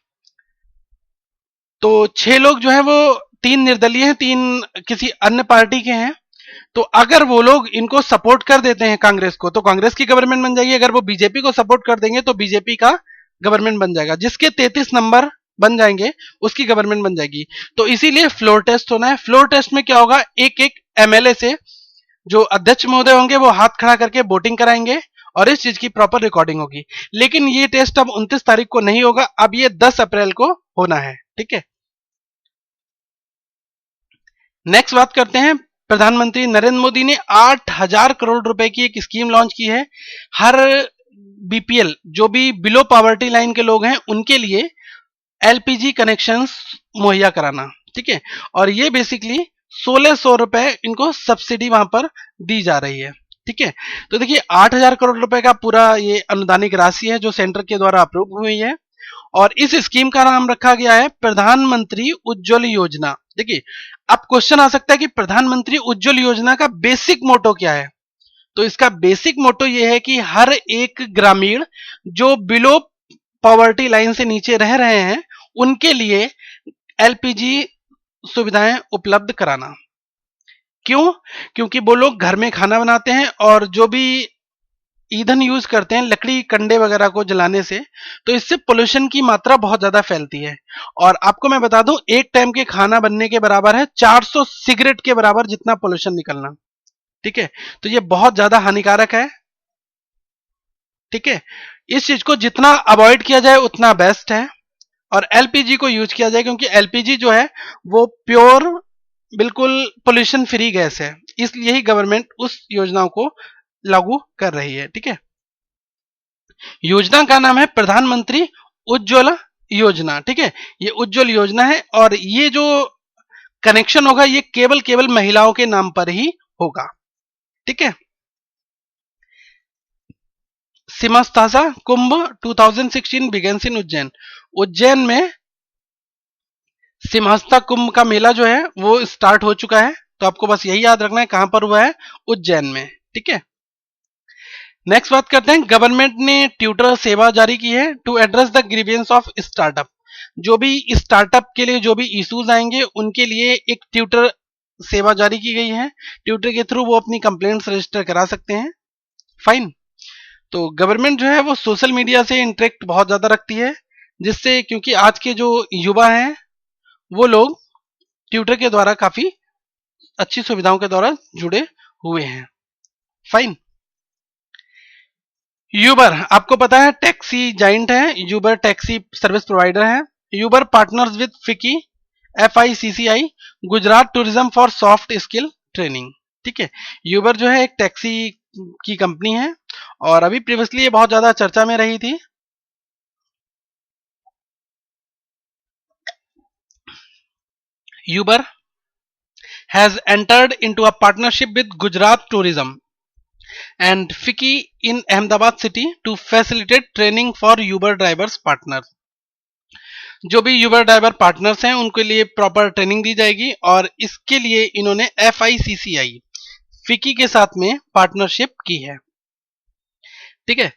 तो 6 लोग जो है वो 3 निर्दलीय हैं, 3 किसी अन्य पार्टी के हैं। तो अगर वो लोग इनको सपोर्ट कर देते हैं कांग्रेस को, तो कांग्रेस की गवर्नमेंट बन जाएगी, अगर वो बीजेपी को सपोर्ट कर देंगे तो बीजेपी का गवर्नमेंट बन जाएगा, जिसके 33 नंबर बन जाएंगे उसकी गवर्नमेंट बन जाएगी। तो इसीलिए फ्लोर टेस्ट होना है। फ्लोर टेस्ट में क्या होगा, एक एक एमएलए से जो अध्यक्ष महोदय होंगे वो हाथ खड़ा करके वोटिंग कराएंगे और इस चीज की प्रॉपर रिकॉर्डिंग होगी। लेकिन ये टेस्ट अब 29 तारीख को नहीं होगा, अब ये 10 अप्रैल को होना है। ठीक है, नेक्स्ट बात करते हैं, प्रधानमंत्री नरेंद्र मोदी ने 8,000 करोड़ रुपए की एक स्कीम लॉन्च की है, हर बीपीएल जो भी बिलो पॉवर्टी लाइन के लोग हैं उनके लिए एलपीजी कनेक्शंस मुहैया कराना। ठीक है, और ये बेसिकली 1,600 रुपए इनको सब्सिडी वहां पर दी जा रही है। ठीक है, तो देखिए 8,000 करोड़ रुपए का पूरा ये अनुदानिक राशि है जो सेंटर के द्वारा अप्रूव हुई है, और इस स्कीम का नाम रखा गया है प्रधानमंत्री उज्ज्वल योजना। देखिए, अब क्वेश्चन आ सकता है कि प्रधानमंत्री उज्ज्वल योजना का बेसिक मोटो क्या है। तो इसका बेसिक मोटो यह है कि हर एक ग्रामीण जो बिलो पॉवर्टी लाइन से नीचे रह रहे हैं उनके लिए एलपीजी सुविधाएं उपलब्ध कराना। क्यों? क्योंकि वो लोग घर में खाना बनाते हैं और जो भी ईंधन यूज करते हैं लकड़ी कंडे वगैरह को जलाने से, तो इससे पोल्यूशन की मात्रा बहुत ज्यादा फैलती है। और आपको मैं बता दूं, एक टाइम के खाना बनने के बराबर है 400 सिगरेट के बराबर जितना पोल्यूशन निकलना। ठीक है, तो ये बहुत ज्यादा हानिकारक है। ठीक है, इस चीज को जितना अवॉइड किया जाए उतना बेस्ट है, और एलपीजी को यूज किया जाए क्योंकि एलपीजी जो है वो प्योर बिल्कुल पोल्यूशन फ्री गैस है, इसलिए ही गवर्नमेंट उस योजनाओं को लागू कर रही है। ठीक है, योजना का नाम है प्रधानमंत्री उज्ज्वला योजना। ठीक है, ये उज्ज्वल योजना है और ये जो कनेक्शन होगा ये केवल महिलाओं के नाम पर ही होगा। ठीक है, सिमस्तासा कुंभ 2016 बिगेन्स इन उज्जैन। उज्जैन में सिमहस्ता कुंभ का मेला जो है वो स्टार्ट हो चुका है, तो आपको बस यही याद रखना है कहां पर हुआ है, उज्जैन में। ठीक है, नेक्स्ट बात करते हैं, गवर्नमेंट ने ट्यूटर सेवा जारी की है to address the grievances of startup. जो भी स्टार्टअप के लिए जो भी इश्यूज आएंगे उनके लिए एक ट्यूटर सेवा जारी की गई है। ट्यूटर के थ्रू वो अपनी कंप्लेंट्स रजिस्टर करा सकते हैं। फाइन। तो गवर्नमेंट जो है वो सोशल मीडिया से इंटरेक्ट बहुत ज़्यादा रखती है, जिससे क्योंकि आज के जो युवा हैं वो लोग ट्यूटर के द्वारा काफ़ी अच्छी सुविधाओं के द्वारा जुड़े हुए हैं। फाइन। यूबर, आपको पता है टैक्सी जाइंट है, यूबर टैक्सी सर्विस प्रोवाइडर है। यूबर पार्टनर्स विद फिकी FICCI Gujarat tourism for soft skill training. ठीक है, यूबर जो है एक टैक्सी की कंपनी है और अभी प्रीवियसली ये बहुत ज्यादा चर्चा में रही थी। Uber has entered into a partnership with Gujarat tourism and FICCI in Ahmedabad city to facilitate training for Uber drivers partner। जो भी यूबर ड्राइवर पार्टनर्स हैं उनके लिए प्रॉपर ट्रेनिंग दी जाएगी और इसके लिए इन्होंने FICCI फिकी के साथ में पार्टनरशिप की है। ठीक है,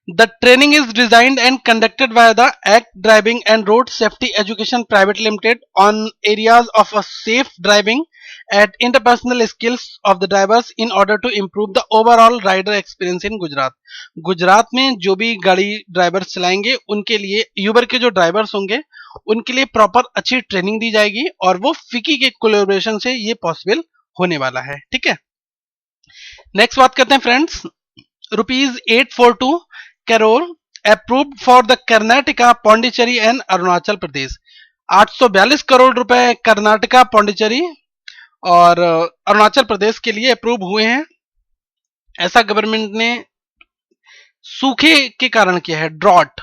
the training is designed and conducted by the act driving and road safety education private limited on areas of a safe driving at interpersonal skills of the drivers in order to improve the overall rider experience in Gujarat. Gujarat में जो भी गाड़ी drivers चलाएंगे उनके लिए, Uber के जो drivers होंगे उनके लिए प्रॉपर अच्छी ट्रेनिंग दी जाएगी और वो फिकी के कोलैबोरेशन से ये पॉसिबल होने वाला है। ठीक है, नेक्स्ट बात करते हैं friends, ₹842 crore approved for the Karnataka, Pondicherry and Arunachal Pradesh. 842 crore रुपए कर्नाटका, पौंडीचेरी और अरुणाचल प्रदेश के लिए अप्रूव हुए हैं। ऐसा गवर्नमेंट ने सूखे के कारण किया है, ड्रॉट।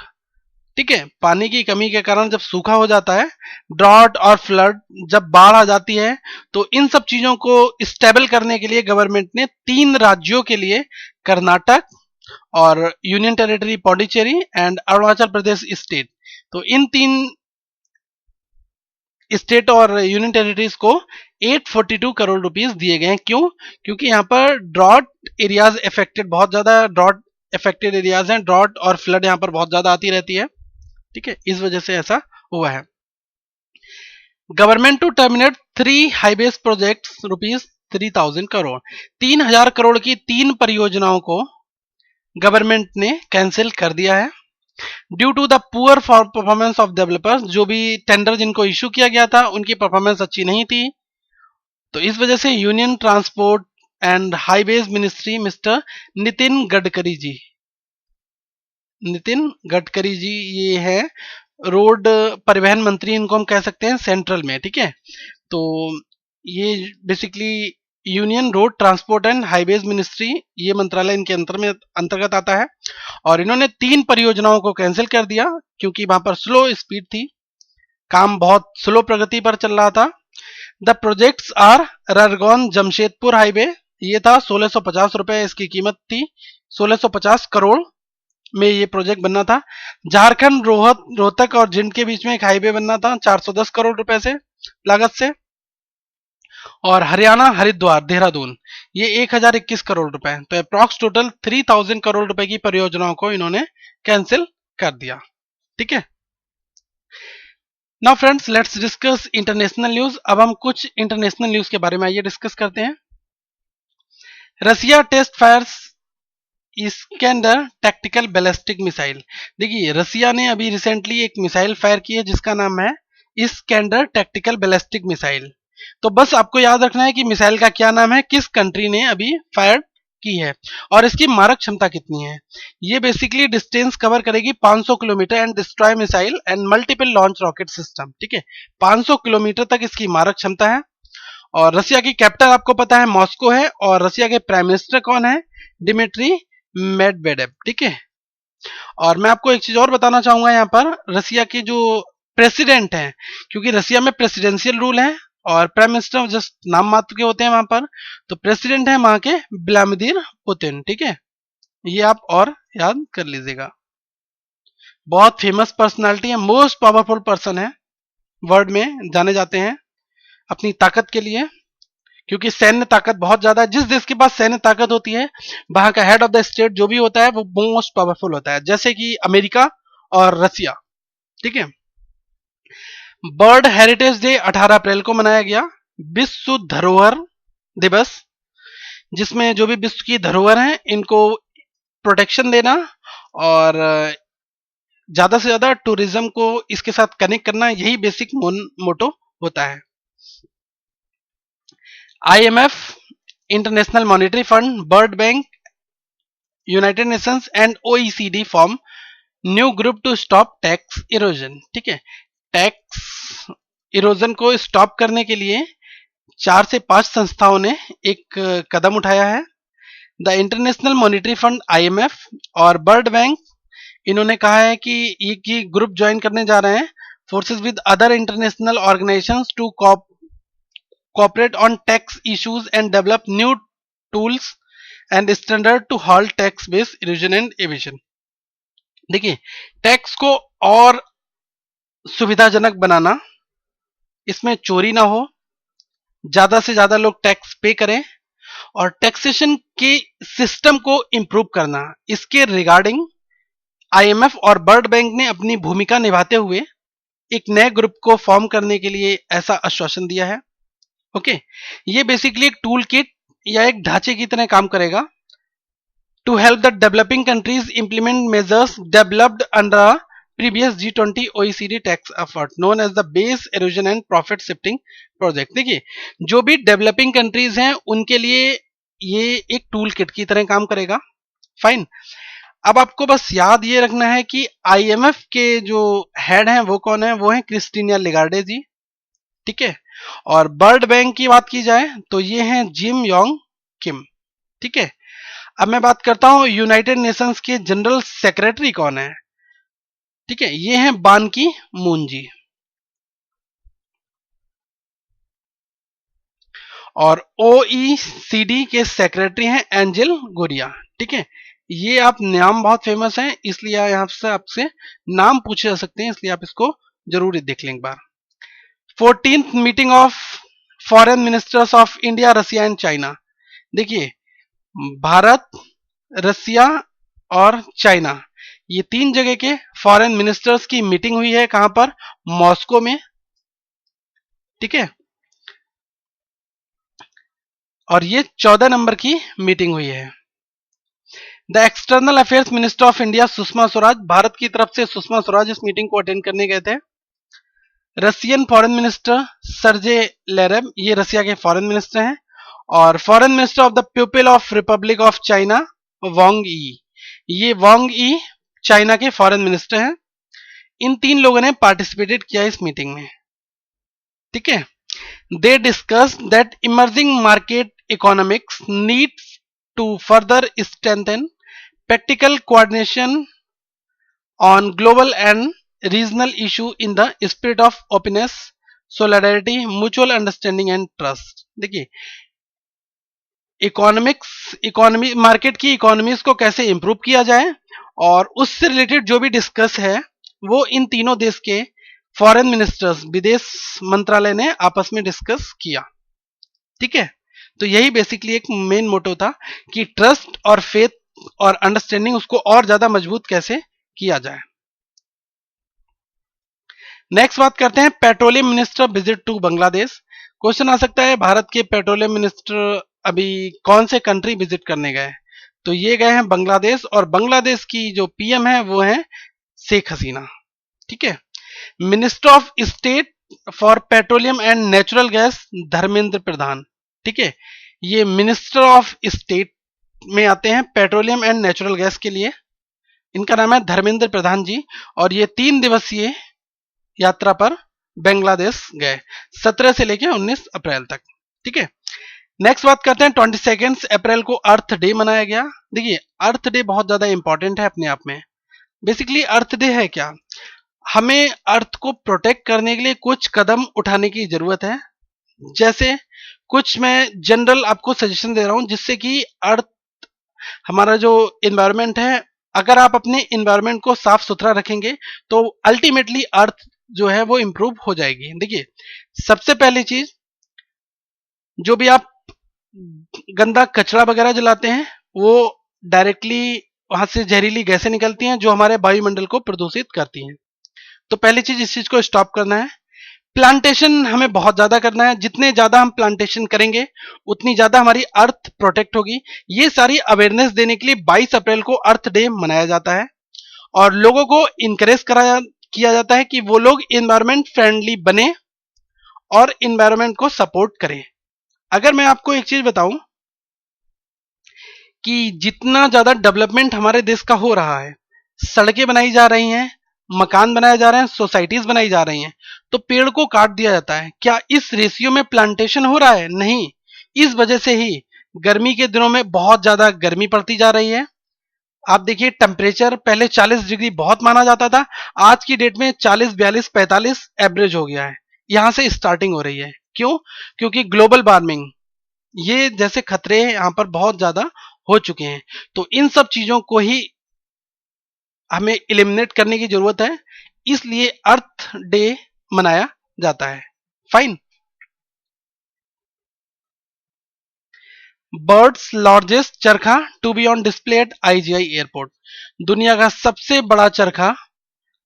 ठीक है, पानी की कमी के कारण जब सूखा हो जाता है, ड्रॉट और फ्लड, जब बाढ़ आ जाती है, तो इन सब चीजों को स्टेबल करने के लिए गवर्नमेंट ने 3 राज्यों के लिए, कर्नाटक और union territory Pondicherry and Arunachal Pradesh state, तो इन 3 स्टेट और यूनियन टेरिटरीज को 842 करोड़ रुपीस दिए गए हैं। क्यों? क्योंकि यहाँ पर ड्रॉट एरियाज इफेक्टेड, बहुत ज्यादा ड्रॉट इफेक्टेड एरियाज हैं, ड्रॉट और फ्लड यहाँ पर बहुत ज्यादा आती रहती है। ठीक है, इस वजह से ऐसा हुआ है। Government to terminate 3 highways projects ₹3000 crore. 3000 crore की 3 परियोजनाओं को गवर्नमेंट ने कैंसिल कर दिया है due to the poor performance of developers. जो भी टेंडर जिनको इश्यू किया गया था उनकी परफॉर्मेंस अच्छी नहीं थी, तो इस वजह से union transport and highways ministry mister Nitin Gadkari ji, ये है रोड परिवहन मंत्री, इनको हम कह सकते हैं सेंट्रल में। ठीक है, तो ये basically union road transport and highways ministry, ये मंत्रालय इनके अंतर्गत आता है और इन्होंने 3 परियोजनाओं को कैंसिल कर दिया क्योंकि वहां पर स्लो स्पीड थी, काम बहुत स्लो प्रगति पर चल रहा था। द प्रोजेक्ट्स आर ररगौन जमशेदपुर हाईवे, ये था 1650 रुपए इसकी कीमत थी, 1650 करोड़ में ये प्रोजेक्ट बनना था। झारखंड रोहतक और जिंद के बीच में एक हाईवे बनना था 410 करोड़ रुपए से लागत से, और हरियाणा हरिद्वार देहरादून ये 1021 करोड़ रुपए। तो अप्रॉक्स टोटल 3000 करोड़ रुपए की परियोजनाओं को इन्होंने कैंसिल कर दिया। ठीक है, now friends let's discuss international news. अब हम कुछ इंटरनेशनल न्यूज के बारे में आइए डिस्कस करते हैं। Russia test fires Iskander tactical ballistic missile. देखिए, रसिया ने अभी रिसेंटली एक मिसाइल फायर की है जिसका नाम है इस्कैंडर टैक्टिकल बैलिस्टिक मिसाइल। तो बस आपको याद रखना है कि मिसाइल का क्या नाम है, किस कंट्री ने अभी फायर की है और इसकी मारक क्षमता कितनी है। ये बेसिकली डिस्टेंस कवर करेगी 500 kilometre and destroy missile and multiple launch rocket system. ठीक है, 500 किलोमीटर तक इसकी मारक क्षमता है। और रसिया की कैपिटल आपको पता है मॉस्को है और रसिया के प्राइम मिनिस्टर कौन है? Dmitry Medvedev. ठीक है, और मैं आपको एक चीज और बताना चाहूंगा, यहाँ पर रसिया के जो प्रेसिडेंट हैं, क्योंकि रसिया में प्रेसिडेंशियल रूल है और प्राइम मिनिस्टर जस्ट नाम मात्र के होते हैं वहां पर, तो प्रेसिडेंट है वहां के व्लादिमीर पुतिन। ठीक है, ये आप और याद कर लीजिएगा। बहुत फेमस पर्सनालिटी है, मोस्ट पावरफुल पर्सन है, वर्ल्ड में जाने जाते हैं अपनी ताकत के लिए, क्योंकि सैन्य ताकत बहुत ज्यादा है। जिस देश के पास सैन्य ताकत होती है वहां का हेड ऑफ द स्टेट जो भी होता है वो मोस्ट पावरफुल होता है, जैसे कि अमेरिका और रसिया। ठीक है। बर्ड हेरिटेज डे 18 अप्रैल को मनाया गया। विश्व धरोहर दिवस, जिसमें जो भी विश्व की धरोहर हैं इनको प्रोटेक्शन देना और ज्यादा से ज्यादा टूरिज्म को इसके साथ कनेक्ट करना, यही बेसिक मोटो होता है। IMF, International Monetary Fund, World Bank, United Nations and OECD form new group to stop tax erosion. ठीक है। टैक्स इरोजन को स्टॉप करने के लिए 4 से 5 संस्थाओं ने एक कदम उठाया है। The international Monetary fund IMF और वर्ल्ड बैंक, इन्होंने कहा है कि ये ग्रुप ज्वाइन करने जा रहे हैं forces with other international organisations to cooperate on tax issues and develop new tools and standard to halt tax based erosion and evasion। देखिए, टैक्स को और सुविधाजनक बनाना, इसमें चोरी ना हो, ज्यादा से ज्यादा लोग टैक्स पे करें और टैक्सेशन के सिस्टम को इंप्रूव करना, इसके रिगार्डिंग IMF और वर्ल्ड बैंक ने अपनी भूमिका निभाते हुए एक नए ग्रुप को फॉर्म करने के लिए ऐसा आश्वासन दिया है। ओके। ये बेसिकली एक टूल किट या एक ढांचे की तरह काम करेगा to help the developing countries implement measures developed under previous G20 OECD tax effort known as the base erosion and profit shifting project. देखिए, जो भी डेवलपिंग कंट्रीज हैं उनके लिए ये एक टूल किट की तरह काम करेगा। फाइन। अब आपको बस याद ये रखना है कि IMF के जो हेड हैं वो कौन है, वो है क्रिस्टीना लिगार्डे जी। ठीक है। और वर्ल्ड बैंक की बात की जाए तो ये हैं जिम योंग किम। ठीक है। अब मैं बात करता हूं यूनाइटेड नेशंस के जनरल सेक्रेटरी कौन है। ठीक है, ये हैं बान की मून जी। और OECD के सेक्रेटरी हैं एंजेल गुरिया। ठीक है। ये आप नाम बहुत फेमस हैं, इसलिए यहां से आपसे नाम पूछे जा सकते हैं, इसलिए आप इसको जरूर देख लें एक बार। 14th meeting of foreign ministers of India, Russia and China. देखिए, भारत, रसिया और चाइना, ये 3 जगह के फॉरेन मिनिस्टर्स की मीटिंग हुई है। कहां पर? मॉस्को में। ठीक है। और ये 14 नंबर की मीटिंग हुई है। The external affairs minister of India Sushma Swaraj, Bharat की तरफ से सुषमा स्वराज इस मीटिंग को अटेंड करने गए थे। Russian foreign minister Sergey Lavrov, ये रसिया के फॉरेन मिनिस्टर हैं। और foreign minister of the people of republic of China Wang Yi, ये वांग ई चाइना के फॉरेन मिनिस्टर हैं। इन 3 लोगों ने पार्टिसिपेटेड किया इस मीटिंग में। ठीक है। They discuss that emerging market economics needs to further strengthen practical coordination on global and regional issue in the spirit of openness, solidarity, mutual understanding and trust। देखिए, इकोनॉमी मार्केट की economies को कैसे improve किया जाए और उससे related जो भी डिस्कस है वो इन तीनों देश के फॉरेन मिनिस्टर्स, विदेश मंत्रालय ने आपस में डिस्कस किया। ठीक है। तो यही बेसिकली एक मेन मोटो था कि ट्रस्ट और फेथ और अंडरस्टैंडिंग उसको और ज्यादा मजबूत कैसे किया जाए। नेक्स्ट बात करते हैं petroleum minister visit to Bangladesh. Question आ सकता है भारत के पेट्रोलियम मिनिस्टर अभी कौन से कंट्री विजिट करने गए, तो ये गए हैं बांग्लादेश। और बांग्लादेश की जो PM है वो है शेख हसीना। ठीक है। Minister of state for petroleum and natural gas Dharmendra Pradhan. ठीक है। ये मिनिस्टर ऑफ स्टेट में आते हैं पेट्रोलियम एंड नेचुरल गैस के लिए। इनका नाम है धर्मेंद्र प्रधान जी। और ये 3 दिवसीय यात्रा पर बांग्लादेश गए 17 से लेकर 19 अप्रैल तक। ठीक है। नेक्स्ट बात करते हैं 22 अप्रैल को अर्थ डे मनाया गया। देखिए, अर्थ डे बहुत ज्यादा इंपॉर्टेंट है अपने आप में। बेसिकली अर्थ डे है क्या, हमें अर्थ को प्रोटेक्ट करने के लिए कुछ कदम उठाने की जरूरत है। जैसे कुछ मैं जनरल आपको सजेशन दे रहा हूं जिससे कि अर्थ, हमारा जो इन्वायरमेंट है, अगर आप अपने इन्वायरमेंट को साफ सुथरा रखेंगे तो अल्टीमेटली अर्थ जो है वो इंप्रूव हो जाएगी। देखिए, सबसे पहली चीज, जो भी आप गंदा कचरा वगैरह जलाते हैं वो डायरेक्टली वहां से जहरीली गैसें निकलती हैं जो हमारे वायुमंडल को प्रदूषित करती हैं। तो पहली चीज इस चीज को स्टॉप करना है। प्लांटेशन हमें बहुत ज्यादा करना है, जितने ज्यादा हम प्लांटेशन करेंगे उतनी ज्यादा हमारी अर्थ प्रोटेक्ट होगी। ये सारी अवेयरनेस देने के लिए 22 अप्रैल को अर्थ डे मनाया जाता है और लोगों को इनकरेज कराया किया जाता है कि वो लोग इन्वायरमेंट फ्रेंडली बने और इन्वायरमेंट को सपोर्ट करें। अगर मैं आपको एक चीज बताऊं कि जितना ज्यादा डेवलपमेंट हमारे देश का हो रहा है, सड़कें बनाई जा रही हैं, मकान बनाए जा रहे हैं, सोसाइटीज बनाई जा रही हैं, तो पेड़ को काट दिया जाता है। क्या इस रेशियो में प्लांटेशन हो रहा है? नहीं। इस वजह से ही गर्मी के दिनों में बहुत ज्यादा गर्मी पड़ती जा रही है। आप देखिए टेम्परेचर पहले 40 डिग्री बहुत माना जाता था, आज की डेट में 40, 42, 45 एवरेज हो गया है। यहां से स्टार्टिंग हो रही है। क्यों? क्योंकि ग्लोबल वार्मिंग ये जैसे खतरे यहां पर बहुत ज्यादा हो चुके हैं। तो इन सब चीजों को ही हमें एलिमिनेट करने की जरूरत है, इसलिए अर्थ डे मनाया जाता है। Fine. World's largest charkha to be on display at IGI airport. दुनिया का सबसे बड़ा चरखा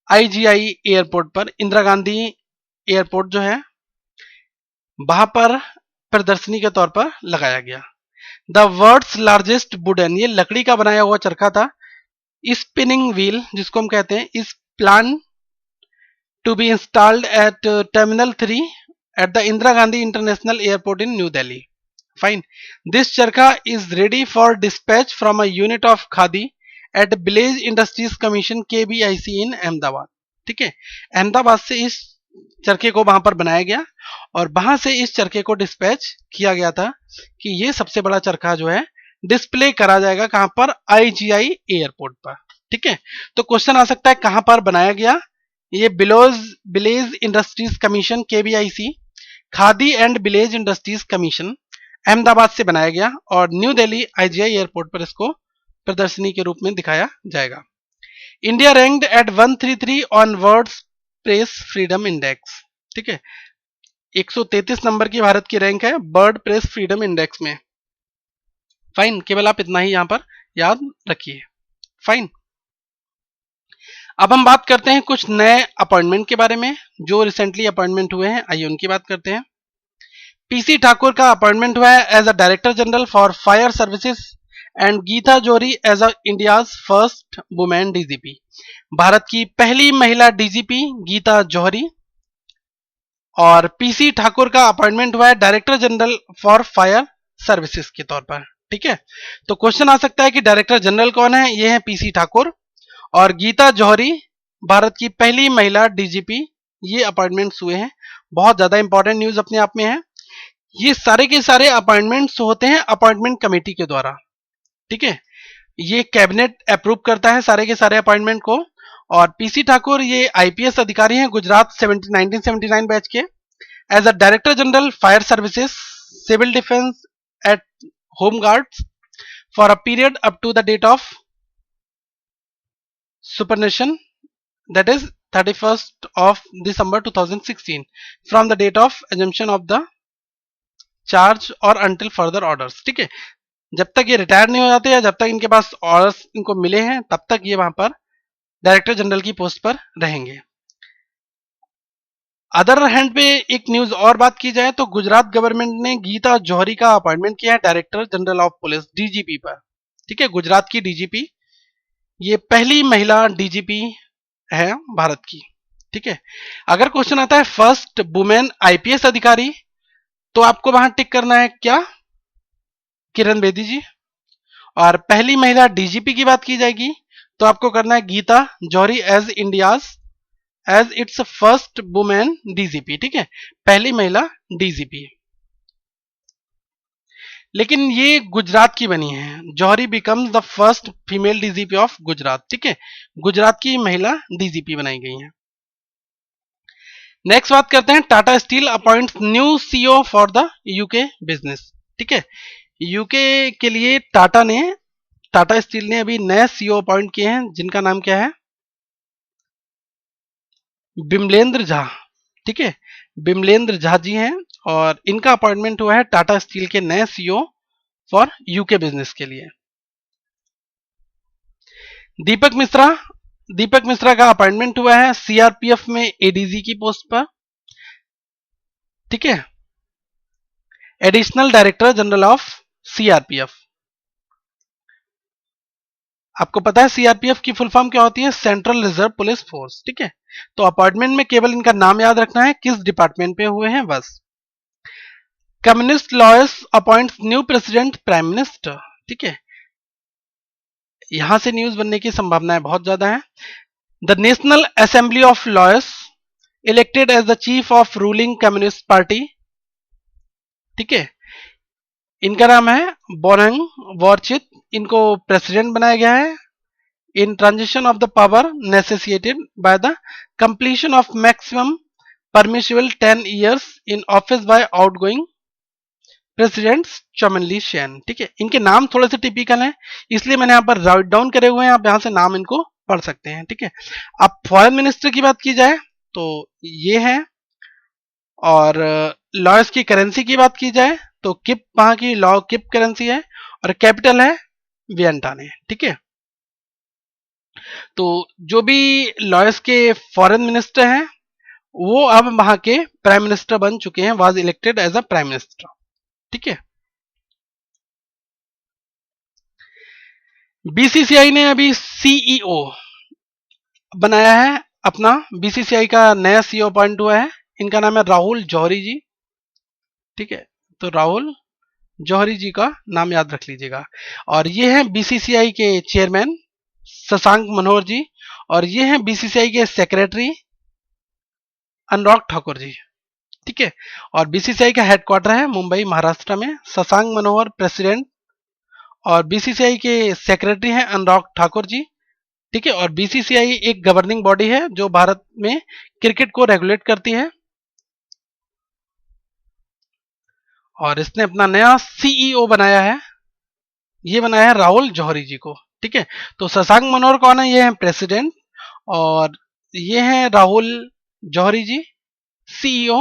आईजीआई एयरपोर्ट पर, इंदिरा गांधी एयरपोर्ट जो है वहां पर प्रदर्शनी के तौर पर लगाया गया। द वर्ल्ड्स लार्जेस्ट वुडन, ये लकड़ी का बनाया हुआ चरखा था। स्पिनिंग व्हील जिसको हम कहते हैं, इस plan to be installed at terminal 3 at the Indira Gandhi International Airport in New Delhi. Fine. This charkha is ready for dispatch from a unit of Khadi at Village Industries Commission KBIC in Ahmedabad. ठीक है, अहमदाबाद से इस चरखे को वहां पर बनाया गया और वहां से इस चरखे को डिस्पैच किया गया था कि ये सबसे बड़ा चरखा जो है डिस्प्ले करा जाएगा कहां पर? आईजीआई एयरपोर्ट पर। ठीक है, तो क्वेश्चन आ सकता है कहां पर बनाया गया? ये village industries commission KVIC, Khadi and village industries commission, Ahmedabad से बनाया गया और न्यू दिल्ली आईजीआई एयरपोर्ट पर इसको प्रदर्शनी के रूप में दिखाया जाएगा। India ranked at 133 on world's press freedom index. ठीक है, 133 नंबर की भारत की रैंक है वर्ल्ड प्रेस फ्रीडम इंडेक्स में। फाइन, केवल आप इतना ही यहां पर याद रखिए। फाइन। अब हम बात करते हैं कुछ नए अपॉइंटमेंट के बारे में जो रिसेंटली अपॉइंटमेंट हुए हैं। आइए उनकी बात करते हैं। पीसी ठाकुर का अपॉइंटमेंट हुआ है as a director general for fire services and Geeta Johri as a India's first women DGP. Bharat की पहली महिला डीजीपी गीता जोहरी और पीसी ठाकुर का अपॉइंटमेंट हुआ है director general for fire services के तौर पर। ठीक है, तो क्वेश्चन आ सकता है कि डायरेक्टर जनरल कौन है? ये है पीसी ठाकुर और गीता जौहरी भारत की पहली महिला डीजीपी। ये अपॉइंटमेंट्स हुए हैं, बहुत ज्यादा इंपॉर्टेंट न्यूज अपने आप में है। ये सारे के सारे अपॉइंटमेंट्स होते हैं अपॉइंटमेंट कमेटी के द्वारा। ठीक है, ये कैबिनेट अप्रूव करता है सारे के सारे अपॉइंटमेंट को। और पीसी ठाकुर ये आईपीएस अधिकारी हैं गुजरात 1979 बैच के, as a director general fire services civil defence at home guards for a period up to the date of superannuation, that is 31st of December 2016 from the date of assumption of the charge or until further orders। ठीक है, जब तक ये retire नहीं हो जाते या जब तक इनके पास ऑर्डर्स इनको मिले हैं तब तक ये वहां पर डायरेक्टर जनरल की पोस्ट पर रहेंगे। अदर हैंड पे एक न्यूज और बात की जाए तो गुजरात गवर्नमेंट ने गीता जौहरी का अपॉइंटमेंट किया है director general of police DGP पर। ठीक है, गुजरात की डीजीपी, ये पहली महिला डीजीपी है भारत की। ठीक है, अगर क्वेश्चन आता है फर्स्ट वुमेन आईपीएस अधिकारी तो आपको वहां टिक करना है क्या? किरण बेदी जी। और पहली महिला डीजीपी की बात की जाएगी तो आपको करना है Geeta Johri as India's as its first women DGP. ठीक है, पहली महिला डीजीपी। लेकिन ये गुजरात की बनी है, Johri becomes the first female DGP of Gujarat. ठीक है, गुजरात की महिला डीजीपी बनाई गई है। नेक्स्ट बात करते हैं, Tata steel appoints new CEO for the UK business. ठीक है, यूके के लिए टाटा स्टील ने अभी नए सीईओ अपॉइंट किए हैं जिनका नाम क्या है? बिमलेंद्र झा। ठीक है, बिमलेंद्र झा जी हैं और इनका अपॉइंटमेंट हुआ है टाटा स्टील के नए सीईओ फॉर यूके बिजनेस के लिए। दीपक मिश्रा का अपॉइंटमेंट हुआ है सीआरपीएफ में एडीजी की पोस्ट पर, ठीक है, additional director general of CRPF. आपको पता है सीआरपीएफ की फुल फॉर्म क्या होती है? सेंट्रल रिजर्व पुलिस फोर्स, ठीक है। तो अपॉइंटमेंट में केवल इनका नाम याद रखना है, किस डिपार्टमेंट पे हुए हैं बस। Communist lawyers appoints new president prime minister, ठीक है, यहां से न्यूज बनने की संभावनाएं बहुत ज्यादा है। The national assembly of lawyers elected as the chief of ruling communist party, ठीक है, इनका नाम है बोरंग वॉरचित, इनको प्रेसिडेंट बनाया गया है। In transition of the power necessitated by the completion of maximum permissible 10 years in office by outgoing president चमनली शेन, ठीक है। इनके नाम थोड़े से टिपिकल हैं, इसलिए मैंने यहाँ पर राइट डाउन करे हुए हैं, आप यहाँ से नाम इनको पढ़ सकते हैं, ठीक है। अब फॉरेन मिनिस्टर की बात की जाए तो ये है, और लॉयर्स की करेंसी की बात की जाए तो किप वहां की लॉ किप करेंसी है, और कैपिटल है वियंटाने, ठीक है। तो जो भी लॉयर्स के फॉरेन मिनिस्टर हैं वो अब वहां के प्राइम मिनिस्टर बन चुके हैं, was elected as a prime minister, ठीक है। बीसीसीआई ने अभी सीईओ बनाया है अपना, बीसीसीआई का नया सीईओ अपॉइंट हुआ है, इनका नाम है राहुल जौहरी जी, ठीक है। तो राहुल जौहरी जी का नाम याद रख लीजिएगा। और ये हैं बीसीसीआई के चेयरमैन शशांक मनोहर जी, और ये हैं बीसीसीआई के सेक्रेटरी अनुराग ठाकुर जी, ठीक है। और बीसीसीआई का हेडक्वार्टर है मुंबई महाराष्ट्र में। शशांक मनोहर प्रेसिडेंट, और बीसीसीआई के सेक्रेटरी हैं अनुराग ठाकुर जी, ठीक है। और बीसीसीआई एक गवर्निंग बॉडी है जो भारत में क्रिकेट को रेगुलेट करती है, और इसने अपना नया सीईओ बनाया है, ये बनाया है राहुल जौहरी जी को, ठीक है। तो शशांक मनोहर कौन है? ये है प्रेसिडेंट, और ये है राहुल जौहरी जी सीईओ,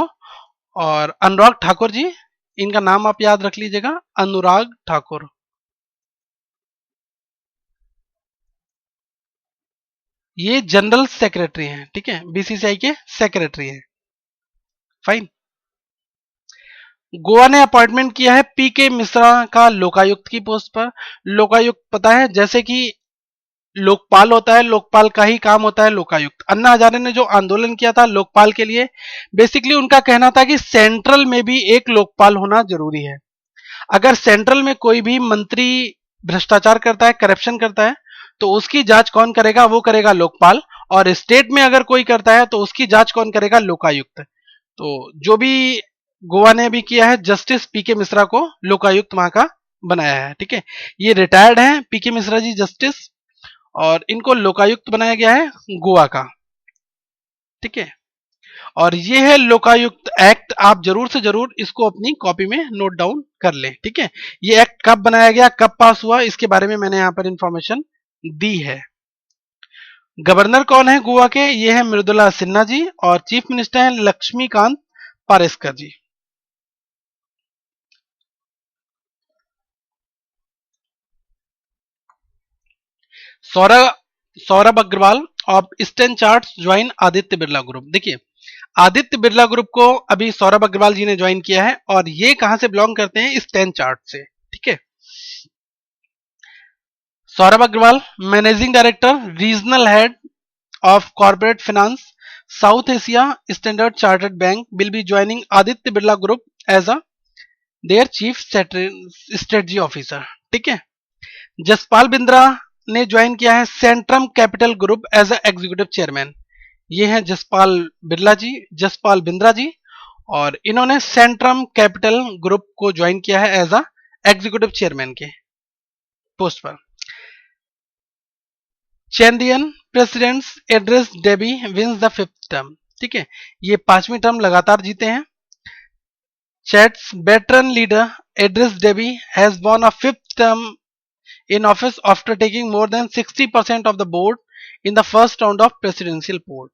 और अनुराग ठाकुर जी, इनका नाम आप याद रख लीजिएगा, अनुराग ठाकुर, ये जनरल सेक्रेटरी हैं, ठीक है, बीसीसीआई के सेक्रेटरी हैं, फाइन। गोवा ने अपॉइंटमेंट किया है पीके मिश्रा का लोकायुक्त की पोस्ट पर। लोकायुक्त पता है जैसे कि लोकपाल होता है, लोकपाल का ही काम होता है लोकायुक्त। अन्ना हजारे ने जो आंदोलन किया था लोकपाल के लिए, बेसिकली उनका कहना था कि सेंट्रल में भी एक लोकपाल होना जरूरी है। अगर सेंट्रल में कोई भी मंत्री भ्रष्टाचार करता है, करप्शन करता है, तो उसकी जांच कौन करेगा? वो करेगा लोकपाल। और स्टेट में अगर कोई करता है तो उसकी जांच कौन करेगा? लोकायुक्त। तो जो भी गोवा ने अभी किया है, जस्टिस पीके मिश्रा को लोकायुक्त वहां का बनाया है, ठीक है। ये रिटायर्ड हैं पीके मिश्रा जी जस्टिस, और इनको लोकायुक्त बनाया गया है गोवा का, ठीक है। और ये है लोकायुक्त एक्ट, आप जरूर से जरूर इसको अपनी कॉपी में नोट डाउन कर लें, ठीक है। ये एक्ट कब बनाया गया, कब पास हुआ, इसके बारे में मैंने यहां पर इंफॉर्मेशन दी है। गवर्नर कौन है गोवा के? ये है मृदुला सिन्हा जी, और चीफ मिनिस्टर हैं Laxmikant Parsekar ji. Saurabh Saurabh Agarwal of eastern charts join Aditya Birla group. देखिए, आदित्य बिरला ग्रुप को अभी सौरभ अग्रवाल जी ने ज्वाइन किया है, और ये कहां से बिलोंग करते हैं? ईस्टर्न चार्ट से, ठीक है। Saurabh Agarwal managing director, regional head of corporate finance, South Asia Standard Chartered Bank, will be joining Aditya Birla group as a their chief strategy officer, ठीक है। जसपाल बिंद्रा ने ज्वाइन किया है Centrum Capital Group as a executive chairman. ये हैं जसपाल बिंद्रा जी, और इन्होंने सेंट्रम कैपिटल ग्रुप को ज्वाइन किया है एज अ एग्जीक्यूटिव चेयरमैन के पोस्ट पर। Chadian president's address Debbie wins the 5th term, ठीक है, ये 5वीं टर्म लगातार जीते हैं। Chad's veteran leader address Deby has won a 5th term in office after taking more than 60% of the board in the first round of presidential poll,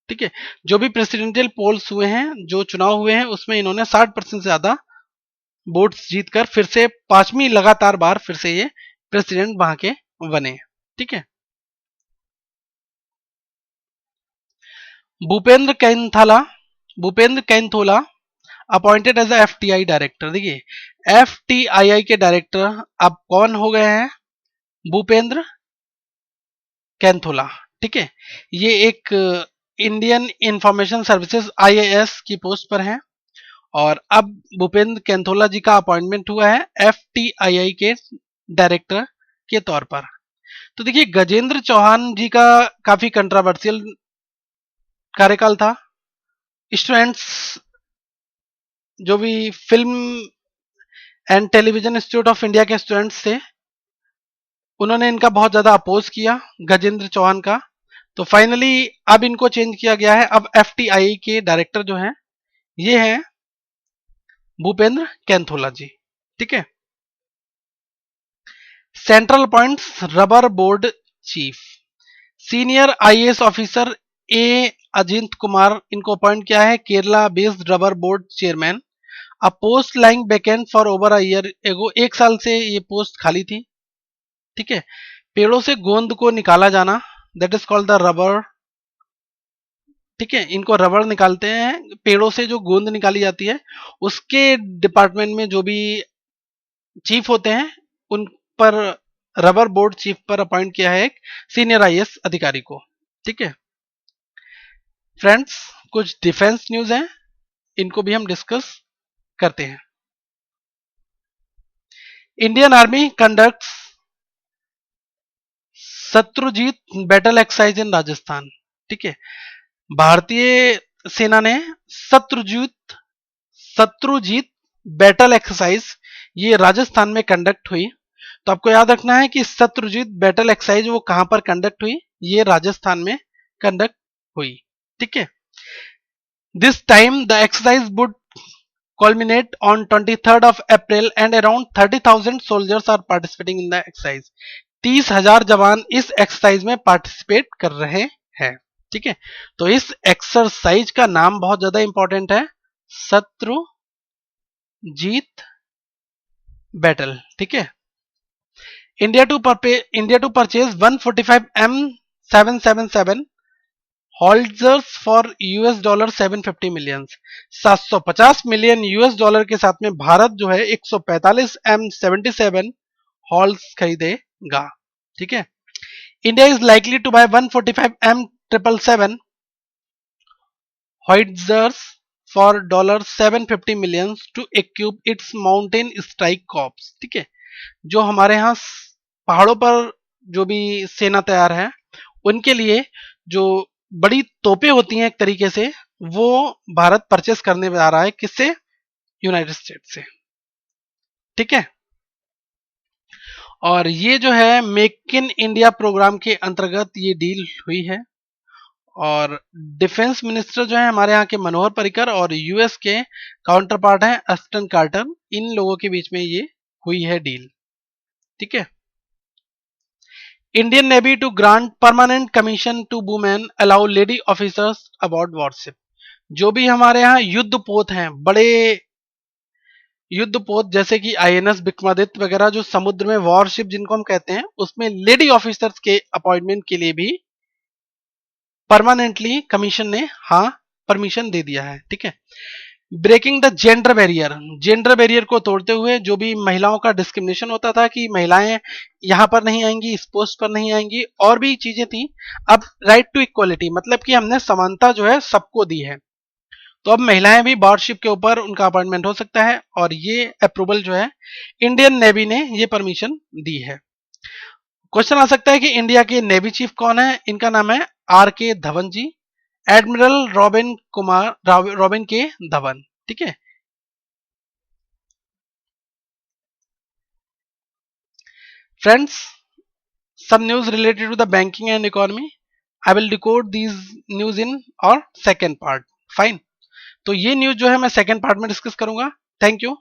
ठीक है। जो भी प्रेसिडेंशियल पोल्स हुए हैं, जो चुनाव हुए हैं, उसमें इन्होंने 60% से ज्यादा वोट्स जीतकर फिर से 5वीं लगातार बार फिर से ये प्रेसिडेंट वहां के बने। ठीक है। Bhupendra Kainthola appointed as FTI director. देखिए एफटीआई के डायरेक्टर अब कौन हो गए हैं? भूपेंद्र कैंथोला। ठीक है। ये एक इंडियन इंफॉर्मेशन सर्विसेज आईएएस की पोस्ट पर हैं और अब भूपेंद्र कैंथोला जी का अपॉइंटमेंट हुआ है एफटीआई के डायरेक्टर के तौर पर। तो देखिए गजेंद्र चौहान जी का काफी कंट्रोवर्शियल कार्यकाल था। स्टूडेंट्स जो भी film and television institute of India के स्टूडेंट्स थे उन्होंने इनका बहुत ज्यादा अपोज किया, गजेंद्र चौहान का। तो फाइनली अब इनको चेंज किया गया है। अब एफटीआई के डायरेक्टर जो हैं ये हैं भूपेंद्र कैंथोला जी। ठीक है। Central points rubber board chief, senior IAS officer A Ajith Kumar इनको अपॉइंट किया है Kerala based rubber board chairman. A post lying vacant for over a year ago, 1 साल से ये पोस्ट खाली थी। ठीक है। पेड़ों से गोंद को निकाला जाना, that is called the rubber. ठीक है। इनको रबर निकालते हैं, पेड़ों से जो गोंद निकाली जाती है उसके डिपार्टमेंट में जो भी चीफ होते हैं उन पर रबर बोर्ड चीफ पर अपॉइंट किया है एक सीनियर आईएएस अधिकारी को। ठीक है। फ्रेंड्स कुछ डिफेंस न्यूज हैं, इनको भी हम डिस्कस करते हैं। Indian army conducts Shatrujeet battle exercise in Rajasthan. ठीक है। भारतीय सेना ने शत्रुजीत शत्रुजीत बैटल एक्सरसाइज ये राजस्थान में कंडक्ट हुई। तो आपको याद रखना है कि शत्रुजीत बैटल एक्सरसाइज वो कहां पर कंडक्ट हुई? ये राजस्थान में कंडक्ट हुई। ठीक है। This time the exercise would culminate on 23rd of April and around 30,000 soldiers are participating in the exercise। 30,000 जवान इस एक्सरसाइज में पार्टिसिपेट कर रहे हैं। ठीक है। तो इस एक्सरसाइज का नाम बहुत ज्यादा इंपॉर्टेंट है, शत्रुजीत बैटल। ठीक है। India to purchase 145 M777 howitzers for $750 million. 750 million US dollar के साथ में भारत जो है 145 M77 हॉल्स खरीदेगा। ठीक है। India is likely to buy 145 M777 howitzers for $750 million to equip its mountain strike corps. ठीक है। जो हमारे यहाँ पहाड़ों पर जो भी सेना तैयार है उनके लिए जो बड़ी तोपें होती हैं एक तरीके से, वो भारत परचेस करने जा रहा है। किससे? यूनाइटेड स्टेट्स से। ठीक है। और ये जो है मेक इन इंडिया प्रोग्राम के अंतर्गत ये डील हुई है। और डिफेंस मिनिस्टर जो है हमारे यहाँ के मनोहर पर्रिकर और यूएस के काउंटर पार्ट है एस्टन कार्टर, इन लोगों के बीच में ये हुई है डील। ठीक है। Indian navy to grant permanent commission to women allow lady officers about warship. जो भी हमारे यहाँ युद्ध पोत हैं, बड़े युद्ध पोत जैसे कि आईएनएस विक्रमादित्य वगैरह, जो समुद्र में वॉरशिप जिनको हम कहते हैं, उसमें लेडी ऑफिसर्स के अपॉइंटमेंट के लिए भी परमानेंटली कमीशन ने परमिशन दे दिया है। ठीक है। ब्रेकिंग द जेंडर बैरियर को तोड़ते हुए, जो भी महिलाओं का डिस्क्रिमिनेशन होता था कि महिलाएं यहां पर नहीं आएंगी, इस पोस्ट पर नहीं आएंगी, और भी चीजें थी, अब राइट टू इक्वलिटी, मतलब कि हमने समानता जो है सबको दी है। तो अब महिलाएं भी वॉरशिप के ऊपर उनका अपॉइंटमेंट हो सकता है, और ये अप्रूवल जो है इंडियन नेवी ने ये परमिशन दी है। क्वेश्चन आ सकता है कि इंडिया के नेवी चीफ कौन है? इनका नाम है RK धवन जी, एडमिरल रॉबिन के धवन। ठीक है। Friends, some news related to the banking and economy, I will decode these news in our second part। Fine. तो ये न्यूज जो है मैं सेकंड पार्ट में डिस्कस करूंगा। Thank you.